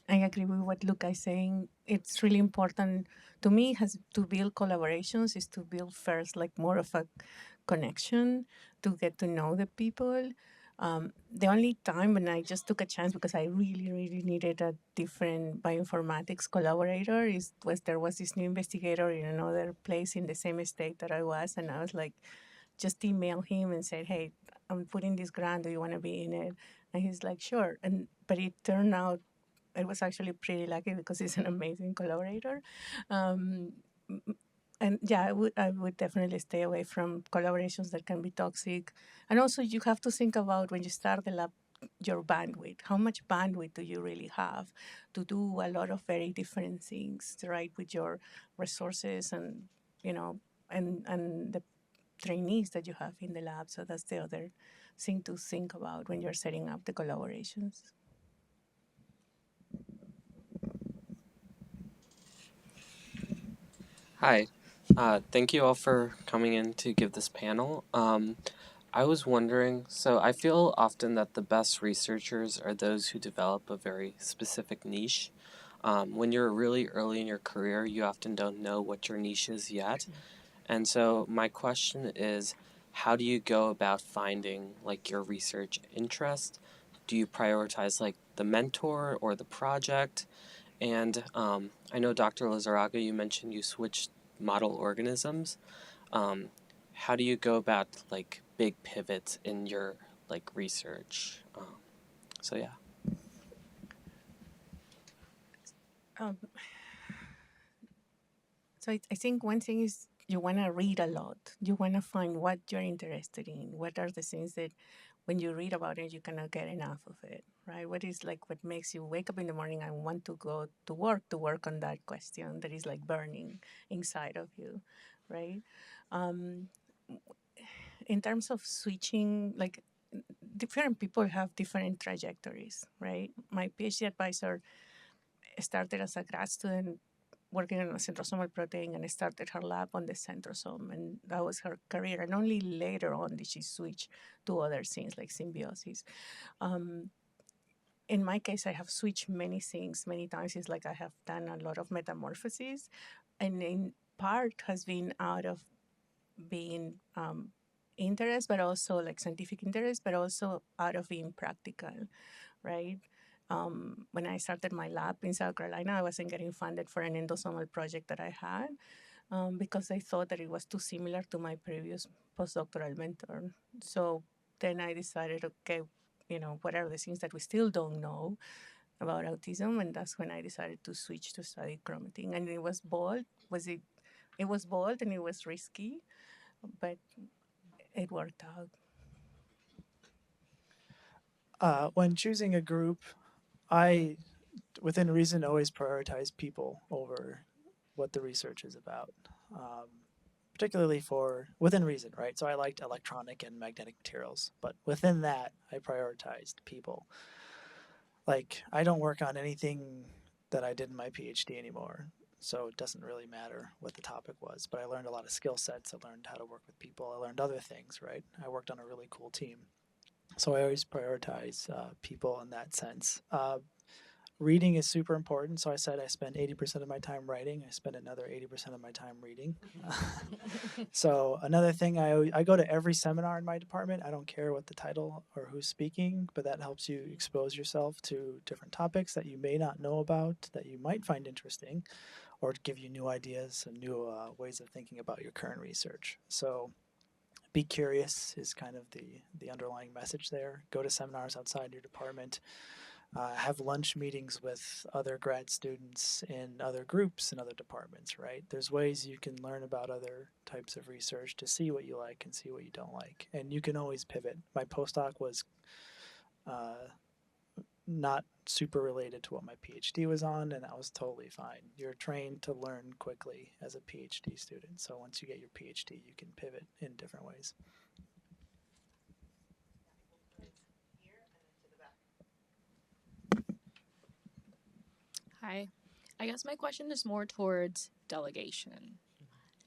I agree with what Luca is saying. It's really important to me has to build collaborations is to build first like more of a connection to get to know the people. The only time when I just took a chance because I really, really needed a different bioinformatics collaborator was there was this new investigator in another place in the same state that I was, and I was like, just email him and said, hey, I'm putting this grant, do you want to be in it? And he's like, sure. But it turned out it was actually pretty lucky because he's an amazing collaborator. Um, and yeah, I would definitely stay away from collaborations that can be toxic. And also, you have to think about when you start the lab, your bandwidth. How much bandwidth do you really have to do a lot of very different things, right? With your resources and and the trainees that you have in the lab. So that's the other thing to think about when you're setting up the collaborations. Hi. Thank you all for coming in to give this panel. I was wondering, so I feel often that the best researchers are those who develop a very specific niche. When you're really early in your career, you often don't know what your niche is yet. And so my question is, how do you go about finding like your research interest? Do you prioritize like the mentor or the project? And I know Dr. Lizarraga, you mentioned you switched model organisms. How do you go about like big pivots in your like research? So yeah. Um, so I think one thing is you want to read a lot. You want to find what you're interested in. What are the things that when you read about it, you cannot get enough of it, right? What is like what makes you wake up in the morning and want to go to work on that question that is like burning inside of you, right? Um, in terms of switching, like different people have different trajectories, right? My PhD advisor started as a grad student working on a centrosomal protein and started her lab on the centrosome, and that was her career. And only later on did she switch to other things like symbiosis. In my case, I have switched many things many times. It's like I have done a lot of metamorphoses, and in part has been out of being interest, but also like scientific interest, but also out of being practical, right? When I started my lab in South Carolina, I wasn't getting funded for an endosomal project that I had because I thought that it was too similar to my previous postdoctoral mentor. So then I decided, okay, what are the things that we still don't know about autism? And that's when I decided to switch to study chromatin. And it was bold. It was bold and it was risky, but it worked out. When choosing a group, I, within reason, always prioritize people over what the research is about, particularly for within reason, right? So I liked electronic and magnetic materials, but within that, I prioritized people. Like, I don't work on anything that I did in my PhD anymore, so it doesn't really matter what the topic was, but I learned a lot of skill sets. I learned how to work with people. I learned other things, right? I worked on a really cool team. So I always prioritize people in that sense. Reading is super important. So I said I spend 80% of my time writing. I spend another 80% of my time reading. So another thing, I go to every seminar in my department. I don't care what the title or who's speaking, but that helps you expose yourself to different topics that you may not know about, that you might find interesting, or to give you new ideas and new ways of thinking about your current research. So be curious is kind of the underlying message there. Go to seminars outside your department. Have lunch meetings with other grad students in other groups in other departments, right? There's ways you can learn about other types of research to see what you like and see what you don't like. And you can always pivot. My postdoc was not super related to what my PhD was on, and that was totally fine. You're trained to learn quickly as a PhD student. So once you get your PhD, you can pivot in different ways. Hi. I guess my question is more towards delegation.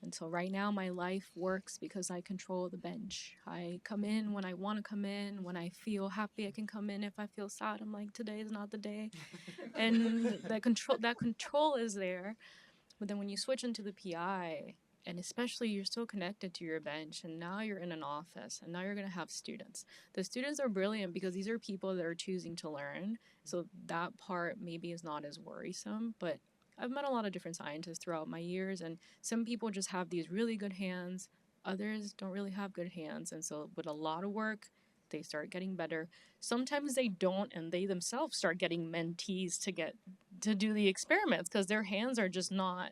And so right now my life works because I control the bench. I come in when I want to come in. When I feel happy, I can come in. If I feel sad, I'm like, today is not the day. And that control is there. But then when you switch into the PI, and especially you're still connected to your bench, and now you're in an office, and now you're going to have students. The students are brilliant because these are people that are choosing to learn. So that part maybe is not as worrisome, but I've met a lot of different scientists throughout my years, and some people just have these really good hands. Others don't really have good hands. And so with a lot of work, they start getting better. Sometimes they don't, and they themselves start getting mentees to do the experiments because their hands are just not,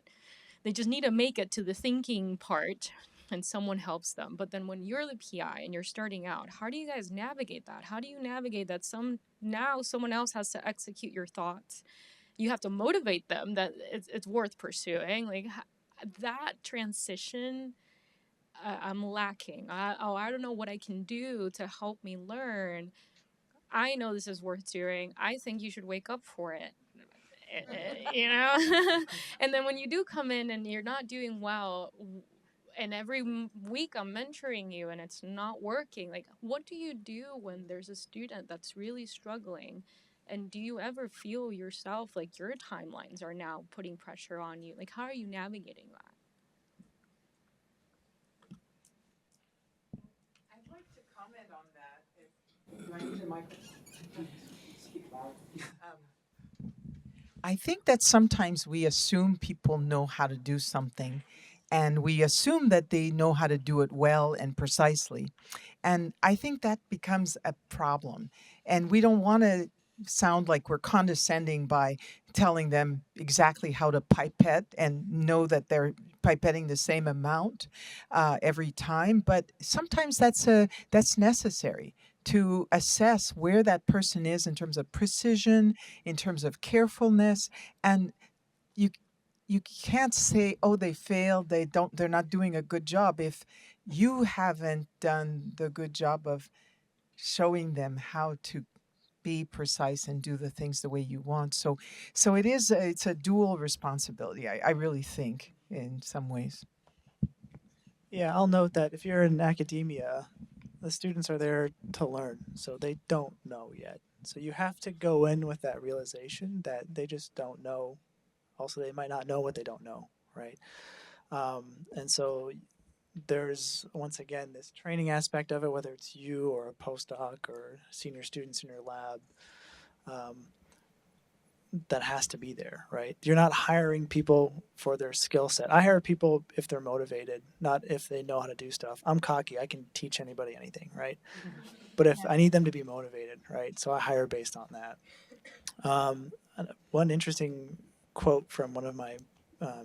they just need to make it to the thinking part and someone helps them. But then when you're the PI and you're starting out, how do you guys navigate that? How do you navigate that now someone else has to execute your thoughts? You have to motivate them that it's worth pursuing. Like that transition, I'm lacking. I don't know what I can do to help me learn. I know this is worth doing. I think you should wake up for it. You know? And then when you do come in and you're not doing well, and every week I'm mentoring you and it's not working, like, what do you do when there's a student that's really struggling? And do you ever feel yourself like your timelines are now putting pressure on you? Like, how are you navigating that? I'd like to comment on that. Do I need a microphone? Speak loud. I think that sometimes we assume people know how to do something, and we assume that they know how to do it well and precisely. And I think that becomes a problem. And we don't want to sound like we're condescending by telling them exactly how to pipette and know that they're pipetting the same amount every time. But sometimes that's necessary to assess where that person is in terms of precision, in terms of carefulness, and you can't say, oh, they failed, they're not doing a good job if you haven't done the good job of showing them how to be precise and do the things the way you want. So it's a dual responsibility. I really think in some ways. Yeah, I'll note that if you're in academia, the students are there to learn, so they don't know yet. So you have to go in with that realization that they just don't know. Also, they might not know what they don't know, right? And so there's, once again, this training aspect of it, whether it's you or a postdoc or senior students in your lab, um, that has to be there, right? You're not hiring people for their skill set. I hire people if they're motivated, not if they know how to do stuff. I'm cocky. I can teach anybody anything, right? But if I need them to be motivated, right? So I hire based on that. One interesting quote from one of my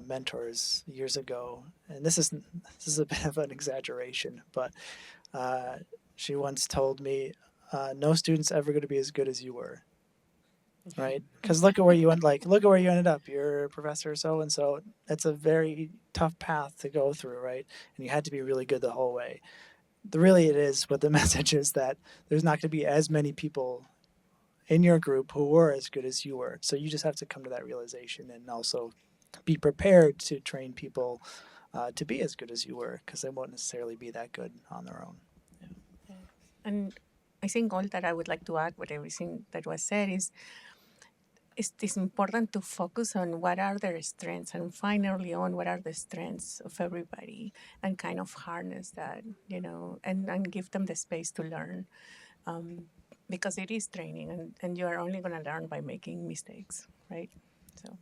mentors years ago, and this is a bit of an exaggeration, but she once told me, "No student's ever going to be as good as you were." Right? Because look at where you went. Like, look at where you ended up. You're Professor so and so. It's a very tough path to go through, right? And you had to be really good the whole way. Really, it is. But the message is that there's not going to be as many people in your group who were as good as you were. So you just have to come to that realization and also be prepared to train people to be as good as you were, because they won't necessarily be that good on their own. And I think all that I would like to add with everything that was said is it's important to focus on what are their strengths and find early on what are the strengths of everybody and kind of harness that, and give them the space to learn. Because it is training and you are only going to learn by making mistakes, right? So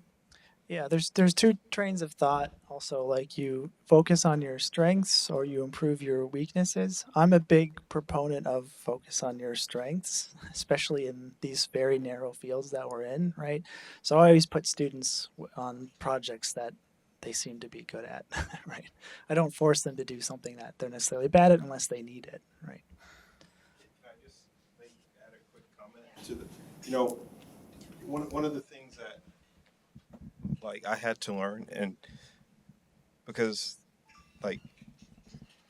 Yeah, there's two trains of thought also. Like, you focus on your strengths or you improve your weaknesses. I'm a big proponent of focus on your strengths, especially in these very narrow fields that we're in, right? So I always put students on projects that they seem to be good at, right? I don't force them to do something that they're necessarily bad at unless they need it, right? Can I just maybe add a quick comment to the, one of the things that like I had to learn, and because like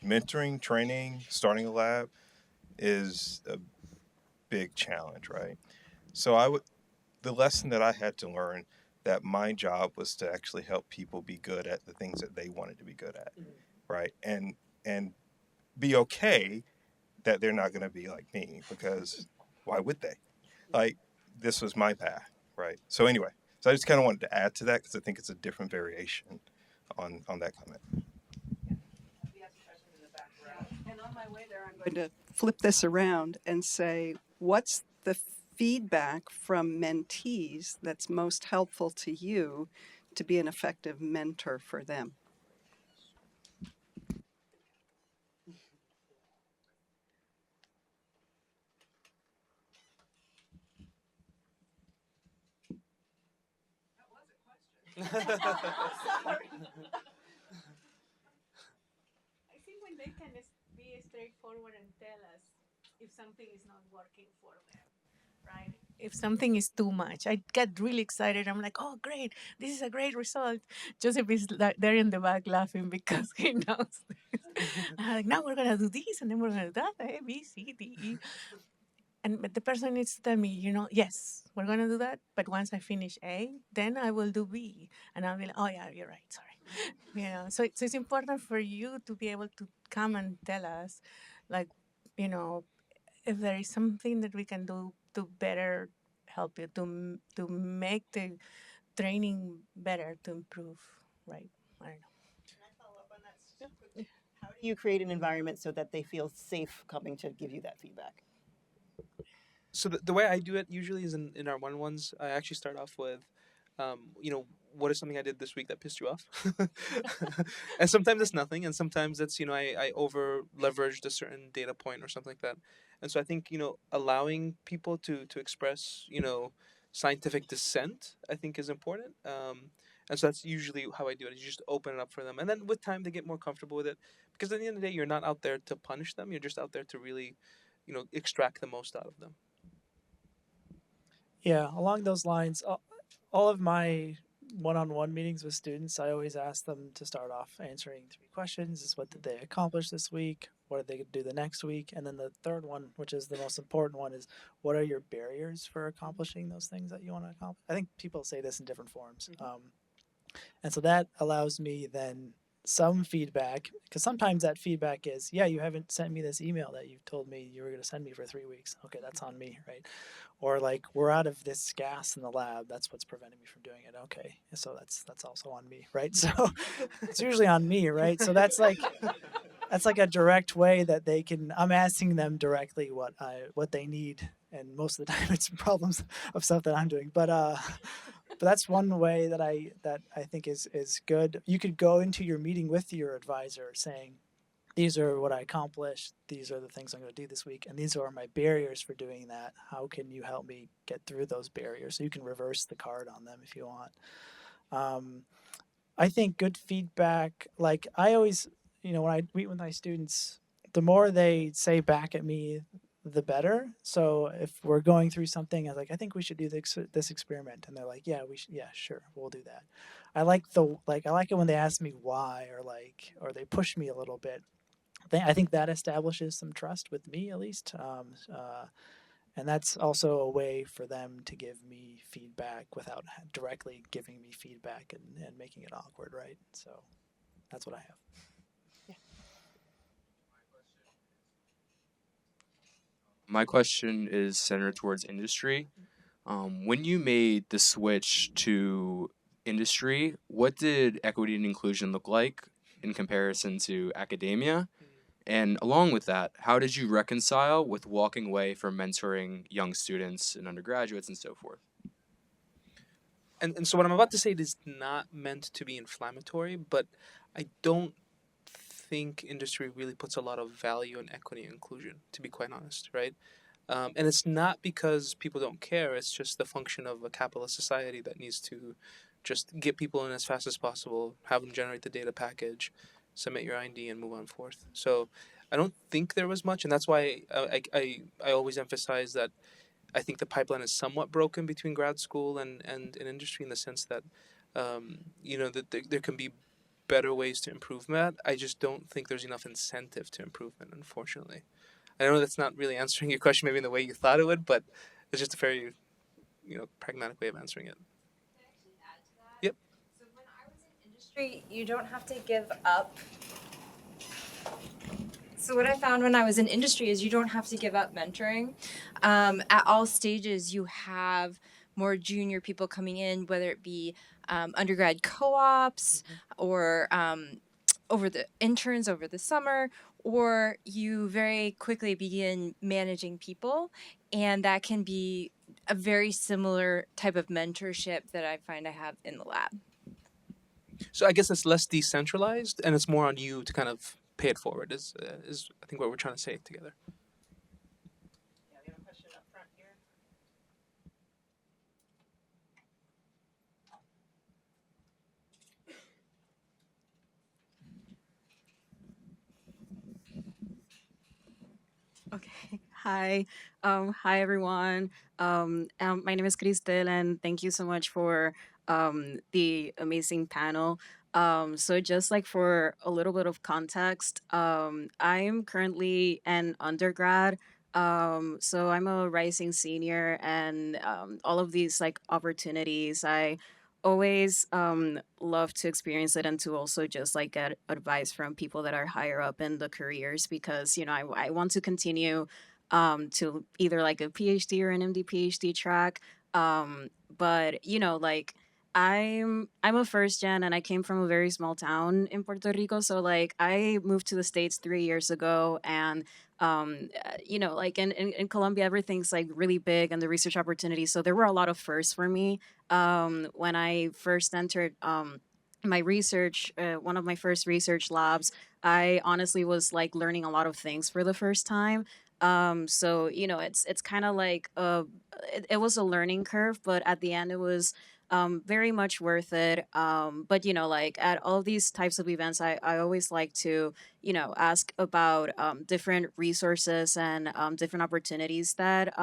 mentoring, training, starting a lab is a big challenge, right? So the lesson that I had to learn, that my job was to actually help people be good at the things that they wanted to be good at, right? And be okay that they're not going to be like me, because why would they? Like, this was my path, right? So anyway, so I just kind of wanted to add to that because I think it's a different variation on that comment. And on my way there, I'm going to flip this around and say, what's the feedback from mentees that's most helpful to you to be an effective mentor for them? I think when they can be straightforward and tell us if something is not working for them, right? If something is too much, I get really excited. I'm like, oh, great, this is a great result. Joseph is like there in the back laughing because he knows this. I'm like, now we're going to do this, and then we're going to do that, A, B, C, D, E. And but the person needs to tell me, yes, we're going to do that. But once I finish A, then I will do B. And I'll be like, oh, yeah, you're right, sorry. So it's important for you to be able to come and tell us, like, if there is something that we can do to better help you, to make the training better, to improve, right? I don't know. Can I follow up on that just quickly? How do you create an environment so that they feel safe coming to give you that feedback? So the way I do it usually is in our one-on-ones. I actually start off with, what is something I did this week that pissed you off? And sometimes it's nothing, and sometimes it's, I over leveraged a certain data point or something like that. And so I think, allowing people to express, scientific dissent, I think is important. And so that's usually how I do it. Is you just open it up for them, and then with time they get more comfortable with it. Because at the end of the day, you're not out there to punish them. You're just out there to really, extract the most out of them. Yeah, along those lines, all of my one-on-one meetings with students, I always ask them to start off answering 3 questions: is what did they accomplish this week? What are they going to do the next week? And then the third one, which is the most important one, is what are your barriers for accomplishing those things that you want to accomplish? I think people say this in different forms. And so that allows me then some feedback, because sometimes that feedback is, yeah, you haven't sent me this email that you told me you were going to send me for 3 weeks. Okay, that's on me, right? Or like, we're out of this gas in the lab, that's what's preventing me from doing it. Okay, so that's also on me, right? So it's usually on me, right? So that's like a direct way that they can, I'm asking them directly what they need, and most of the time it's problems of stuff that I'm doing, but that's one way that I think is good. You could go into your meeting with your advisor saying, these are what I accomplished, these are the things I'm going to do this week, and these are my barriers for doing that. How can you help me get through those barriers? So you can reverse the card on them if you want. I think good feedback, like I always, when I meet with my students, the more they say back at me, the better. So if we're going through something, I was like, I think we should do this experiment, and they're like, yeah, sure, we'll do that. I like it when they ask me why, or they push me a little bit. I think that establishes some trust with me, at least. And that's also a way for them to give me feedback without directly giving me feedback and making it awkward, right? So that's what I have. My question is centered towards industry. When you made the switch to industry, what did equity and inclusion look like in comparison to academia? And along with that, how did you reconcile with walking away from mentoring young students and undergraduates and so forth? And so what I'm about to say is not meant to be inflammatory, but I don't think industry really puts a lot of value in equity and inclusion, to be quite honest, right? And it's not because people don't care, it's just the function of a capitalist society that needs to just get people in as fast as possible, have them generate the data package, submit your IND, and move on forth. So I don't think there was much, and that's why I always emphasize that I think the pipeline is somewhat broken between grad school and industry, in the sense that, that there can be better ways to improve that. I just don't think there's enough incentive to improvement, unfortunately. I know that's not really answering your question maybe in the way you thought it would, but it's just a very, pragmatic way of answering it. Yep. So when I was in industry, you don't have to give up. So what I found when I was in industry is you don't have to give up mentoring. At all stages, you have more junior people coming in, whether it be undergrad co-ops or over the interns over the summer, or you very quickly begin managing people, and that can be a very similar type of mentorship that I find I have in the lab. So I guess it's less decentralized, and it's more on you to kind of pay it forward. Is I think what we're trying to say together. Yeah, we have a question up front here. Okay. Hi. Hi, everyone. My name is Cristel, and thank you so much for the amazing panel. So just like for a little bit of context, I'm currently an undergrad. So I'm a rising senior, and all of these like opportunities, I always love to experience it and to also just like get advice from people that are higher up in the careers, because I want to continue to either like a PhD or an MD PhD track. But like I'm a first gen, and I came from a very small town in Puerto Rico. So like I moved to the States 3 years ago, and like in Colombia, everything's like really big and the research opportunities. So there were a lot of firsts for me when I first entered my research, one of my first research labs. I honestly was like learning a lot of things for the first time. So it's kind of like it was a learning curve, but at the end it was very much worth it. But like at all these types of events, I always like to ask about different resources and different opportunities that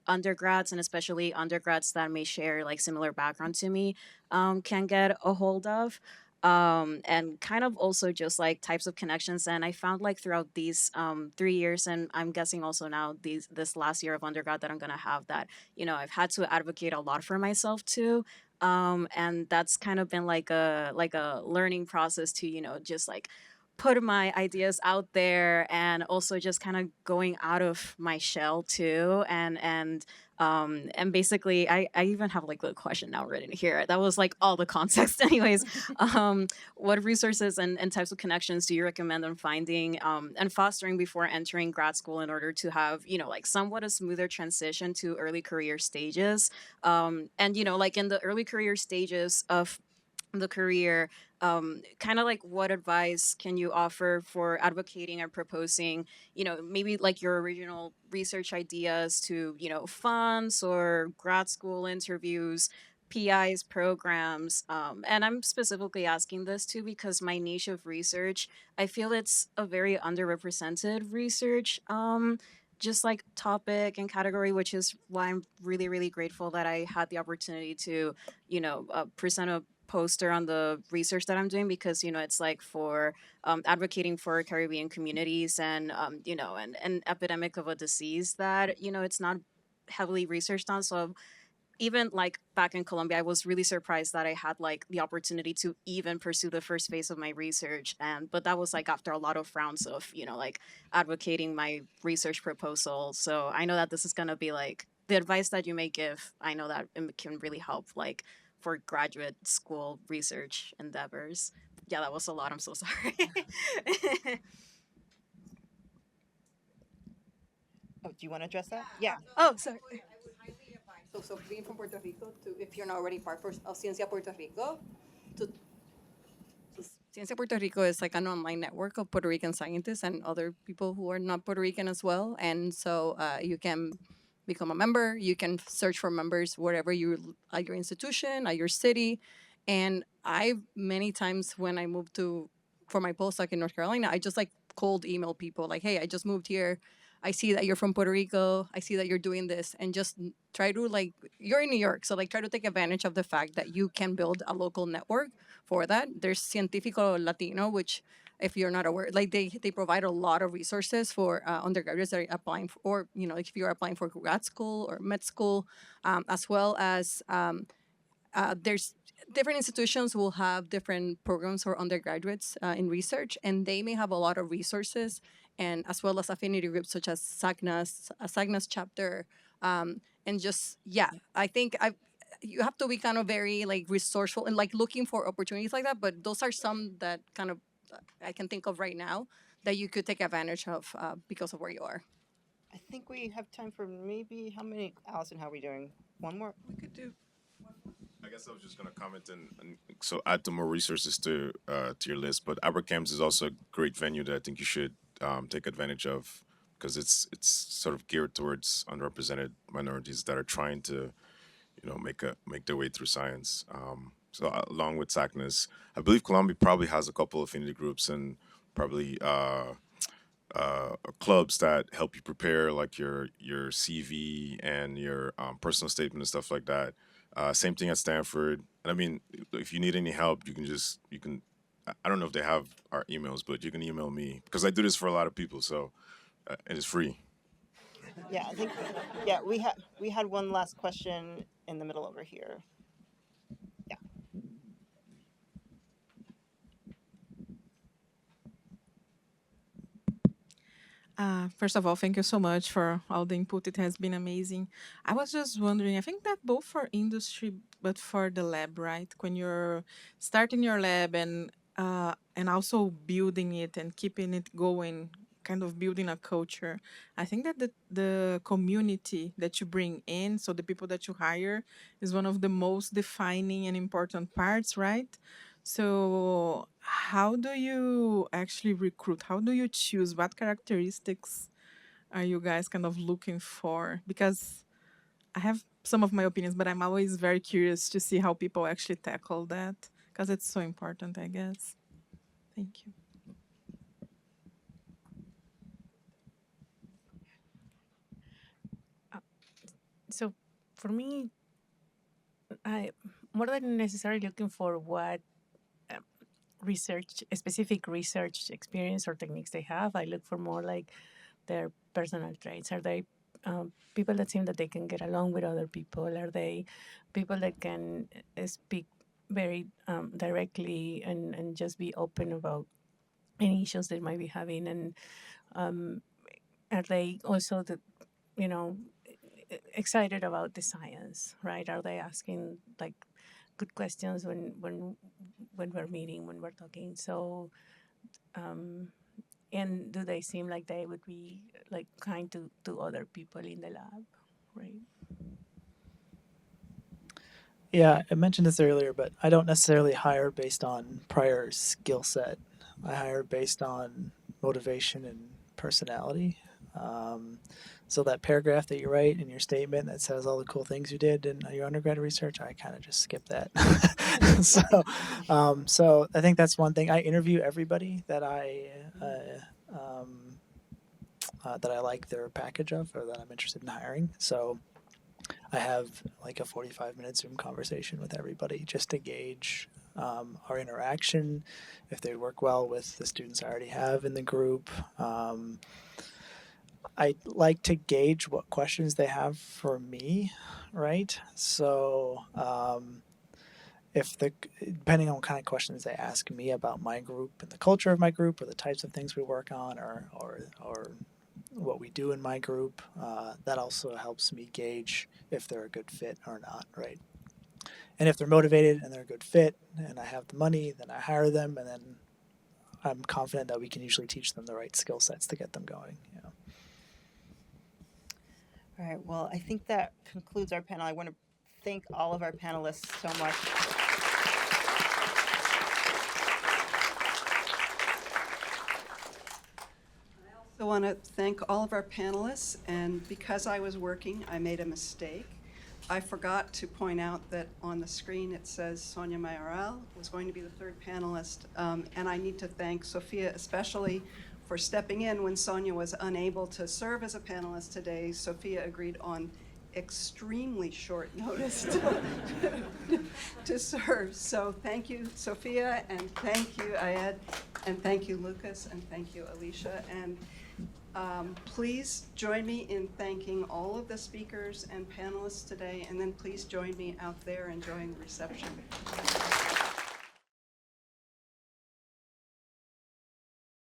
undergrads, and especially undergrads that may share like similar background to me, can get a hold of. And kind of also just like types of connections. And I found like throughout these 3 years, and I'm guessing also now this last year of undergrad that I'm gonna have, that I've had to advocate a lot for myself too. And that's kind of been like a learning process to just like put my ideas out there, and also just kind of going out of my shell too. And basically I even have like the question now written here. That was like all the context anyways. What resources and types of connections do you recommend on finding and fostering before entering grad school in order to have like somewhat a smoother transition to early career stages? And like in the early career stages of the career, kind of like what advice can you offer for advocating and proposing maybe like your original research ideas to funds or grad school interviews, PIs programs? And I'm specifically asking this too because my niche of research, I feel it's a very underrepresented research just like topic and category, which is why I'm really really grateful that I had the opportunity to present a poster on the research that I'm doing, because it's like for advocating for Caribbean communities, and and an epidemic of a disease that it's not heavily researched on. So even like back in Colombia, I was really surprised that I had like the opportunity to even pursue the first phase of my research. And but that was like after a lot of rounds of like advocating my research proposal. So I know that this is gonna be like the advice that you may give. I know that it can really help like for graduate school research endeavors. Yeah, that was a lot. I'm so sorry. Oh, do you want to address that? Yeah. Oh, sorry. So being from Puerto Rico, to if you're not already part of Ciencia Puerto Rico, to Ciencia Puerto Rico is like an online network of Puerto Rican scientists and other people who are not Puerto Rican as well. And so you can become a member. You can search for members wherever you at your institution, at your city. And I many times when I moved to for my postdoc in North Carolina, I just like cold email people like, "Hey, I just moved here. I see that you're from Puerto Rico. I see that you're doing this," and just try to like you're in New York, so like try to take advantage of the fact that you can build a local network for that. There's Científico Latino, which if you're not aware, like they provide a lot of resources for undergraduates that are applying for, or like if you're applying for grad school or med school, as well as there's different institutions will have different programs for undergraduates in research, and they may have a lot of resources, and as well as affinity groups such as SAGNAS chapter, and just yeah, I think you have to be kind of very like resourceful and like looking for opportunities like that. But those are some that kind of I can think of right now that you could take advantage of because of where you are. I think we have time for maybe how many? Allison, how are we doing? One more. We could do. I guess I was just gonna comment and so add the more resources to your list. But Abercams is also a great venue that I think you should take advantage of because it's sort of geared towards underrepresented minorities that are trying to make their way through science. Along with SACNAS, I believe Colombia probably has a couple affinity groups and probably clubs that help you prepare like your CV and your personal statement and stuff like that. Same thing at Stanford. And I mean, if you need any help, you can. I don't know if they have our emails, but you can email me because I do this for a lot of people. So and it's free. Yeah, I think we had one last question in the middle over here. Yeah. First of all, thank you so much for all the input. It has been amazing. I was just wondering, I think that both for industry, but for the lab, right? When you're starting your lab and also building it and keeping it going, kind of building a culture. I think that the community that you bring in, so the people that you hire, is one of the most defining and important parts, right? So, how do you actually recruit? How do you choose what characteristics are you guys kind of looking for? Because I have some of my opinions, but I'm always very curious to see how people actually tackle that because it's so important, I guess. Thank you. So for me, I more than necessarily looking for what research, specific research experience or techniques they have, I look for more like their personal traits. Are they people that seem that they can get along with other people? Are they people that can speak very directly and just be open about any issues they might be having? And are they also the, you know, excited about the science, right? Are they asking like good questions when we're meeting, when we're talking? So and do they seem like they would be like kind to other people in the lab, right? Yeah, I mentioned this earlier, but I don't necessarily hire based on prior skill set. I hire based on motivation and personality. So that paragraph that you write in your statement that says all the cool things you did in your undergraduate research, I kind of just skip that. So I think that's one thing. I interview everybody that that I like their package of or that I'm interested in hiring. So I have like a 45-minute Zoom conversation with everybody just to gauge our interaction, if they work well with the students I already have in the group. I like to gauge what questions they have for me, right? So if the depending on what kind of questions they ask me about my group and the culture of my group or the types of things we work on or what we do in my group, that also helps me gauge if they're a good fit or not, right? And if they're motivated and they're a good fit and I have the money, then I hire them, and then I'm confident that we can usually teach them the right skill sets to get them going. You know. All right, well, I think that concludes our panel. I want to thank all of our panelists so much. I want to thank all of our panelists, and because I was working, I made a mistake. I forgot to point out that on the screen it says Sonia Mayoral was going to be the third panelist, and I need to thank Sofia especially for stepping in when Sonia was unable to serve as a panelist today. Sofia agreed on extremely short notice to serve. So thank you, Sofia, and thank you, Ayed, and thank you, Lucas, and thank you, Alycia. And please join me in thanking all of the speakers and panelists today, and then please join me out there enjoying the reception.